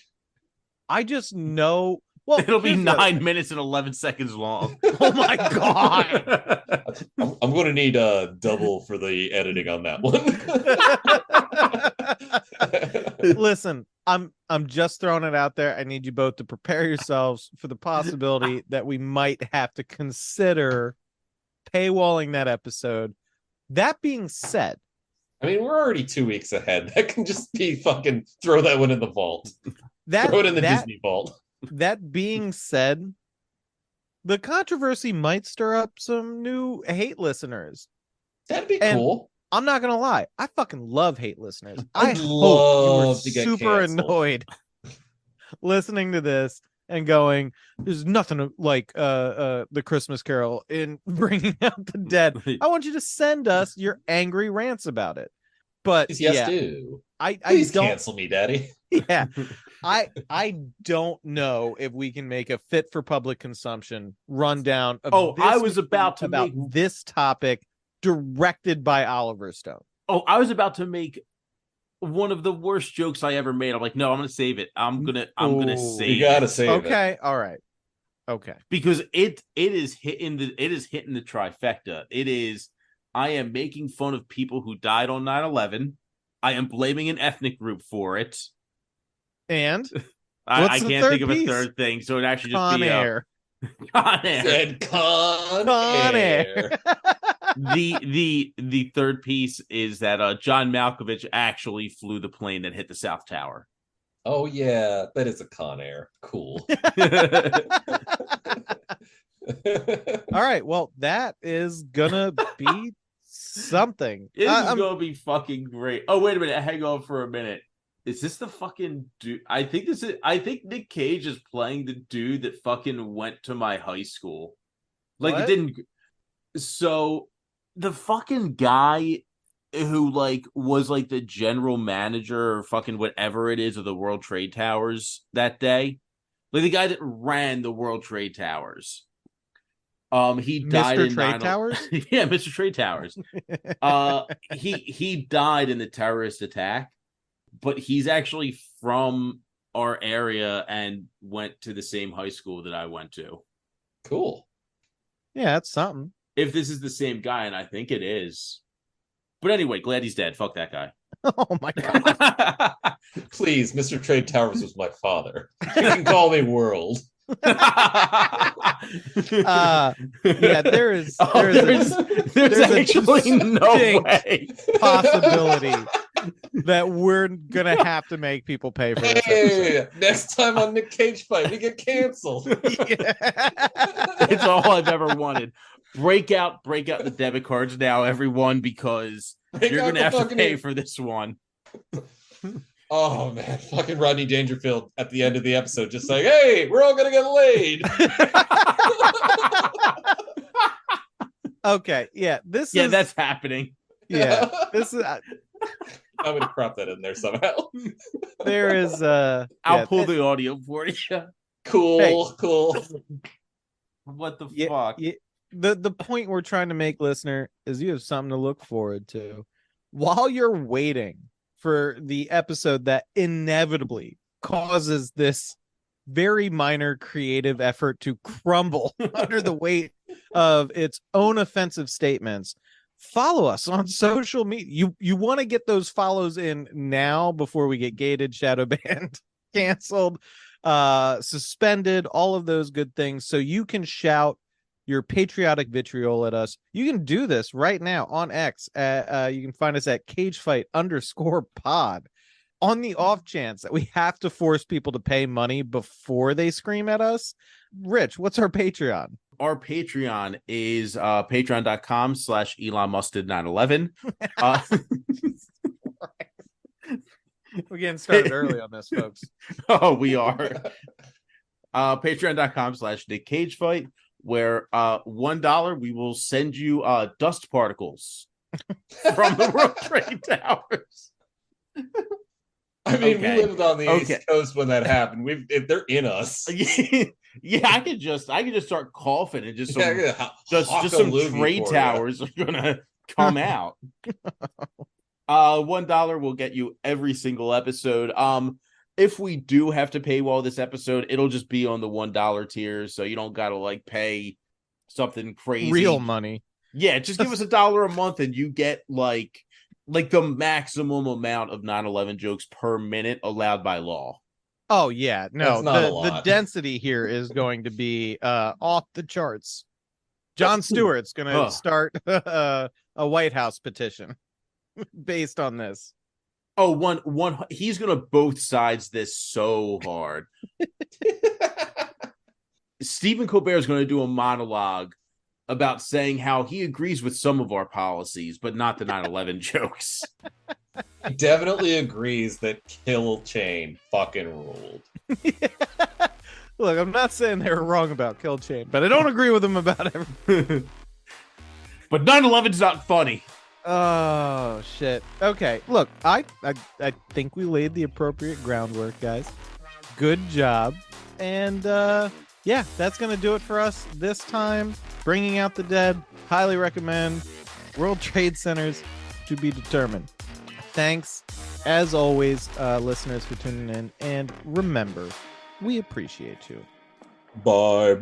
I just know. Well, It'll be here's the other 9 minutes and 11 seconds long. Oh my god. I'm going to need a double for the editing on that one. Listen, I'm just throwing it out there. I need you both to prepare yourselves for the possibility that we might have to consider paywalling that episode. That being said, I mean, we're already 2 weeks ahead. That can just be fucking throw that one in the vault. Throw it in the Disney vault. That being said, the controversy might stir up some new hate listeners. That'd be And cool. I'm not gonna lie, I fucking love hate listeners. I'd hope love you were to get super canceled. annoyed listening to this and going, "There's nothing like the Christmas Carol in bringing out the dead." I want you to send us your angry rants about it. But Yes, yeah, do. I Please don't cancel me, Daddy. yeah. I don't know if we can make a fit for public consumption rundown of I was about to make this topic directed by Oliver Stone. I was about to make one of the worst jokes I ever made. I'm like, no, I'm gonna save it. I'm gonna save You gotta save it. Okay, all right. Okay. Because it is hitting the trifecta. It is I am making fun of people who died on 9/11. I am blaming an ethnic group for it. And I can't think of a third thing, so it actually just be Air. Con Air. Said Con Air. The third piece is that John Malkovich actually flew the plane that hit the South Tower. Oh yeah, that is a Con Air. Cool. All right. Well, that is gonna be something. It is gonna be fucking great. Oh, wait a minute. Hang on for a minute. Is this the fucking dude? I think Nick Cage is playing the dude that fucking went to my high school. Like What? it didn't. So the fucking guy who was the general manager or fucking whatever it is of the World Trade Towers that day, like the guy that ran the World Trade Towers. He died Mr. in Trade Towers. Yeah, Mr. Trade Towers. He died in the terrorist attack, but he's actually from our area and went to the same high school that I went to. Cool. Yeah, that's something. If this is the same guy, and I think it is. But anyway, glad he's dead. Fuck that guy. Oh my god. Please, Mr. Trade Towers was my father. You can call me World. Yeah, there's actually no way possibility that we're gonna have to make people pay for this episode. Next time on Nick Cage Fight, we get canceled. It's all I've ever wanted. Break out the debit cards now, everyone, because you're gonna have to pay for this one. Oh man, fucking Rodney Dangerfield at the end of the episode, just like, "Hey, we're all gonna get laid." Okay, yeah, that's happening. Yeah, this is. I'm gonna crop that in there somehow. There is. I'll pull the audio for you. Cool. What the Yeah, fuck? yeah. The point we're trying to make, listener, is you have something to look forward to while you're waiting for the episode that inevitably causes this very minor creative effort to crumble under the weight of its own offensive statements. Follow us on social media. You want to get those follows in now before we get gated, shadow banned, canceled, suspended, all of those good things, so you can shout your patriotic vitriol at us. You can do this right now on X. You can find us at cagefight_pod. On the off chance that we have to force people to pay money before they scream at us, Rich, what's our Patreon? Our Patreon is patreon.com/ElonMusted911. We're getting started early on this, folks. Oh, we are. Patreon.com/Nick Cage Fight, where $1 we will send you dust particles from the World Trade Towers. I mean, we lived on the East Coast when that happened. They're in us. Yeah, I could just start coughing and just some trade towers are gonna come out. $1 will get you every single episode. If we do have to paywall this episode, it'll just be on the $1 tier, so you don't gotta like pay something crazy. Real money. Yeah, just give us $1 a month and you get like the maximum amount of 9/11 jokes per minute allowed by law. Oh yeah, no, the density here is going to be off the charts. Jon Stewart's going to start a White House petition based on this. Oh, one. He's going to both sides this so hard. Stephen Colbert is going to do a monologue about saying how he agrees with some of our policies, but not the 9/11 jokes. He definitely agrees that Kill Chain fucking ruled. Look, I'm not saying they were wrong about Kill Chain, but I don't agree with them about everything. But 9/11's not funny. Oh shit. Okay, look, I think we laid the appropriate groundwork, guys. Good job. And yeah, that's gonna do it for us this time. Bringing Out the Dead, highly recommend. World Trade Centers to be determined. Thanks, as always, listeners, for tuning in. And remember, we appreciate you. Bye-bye.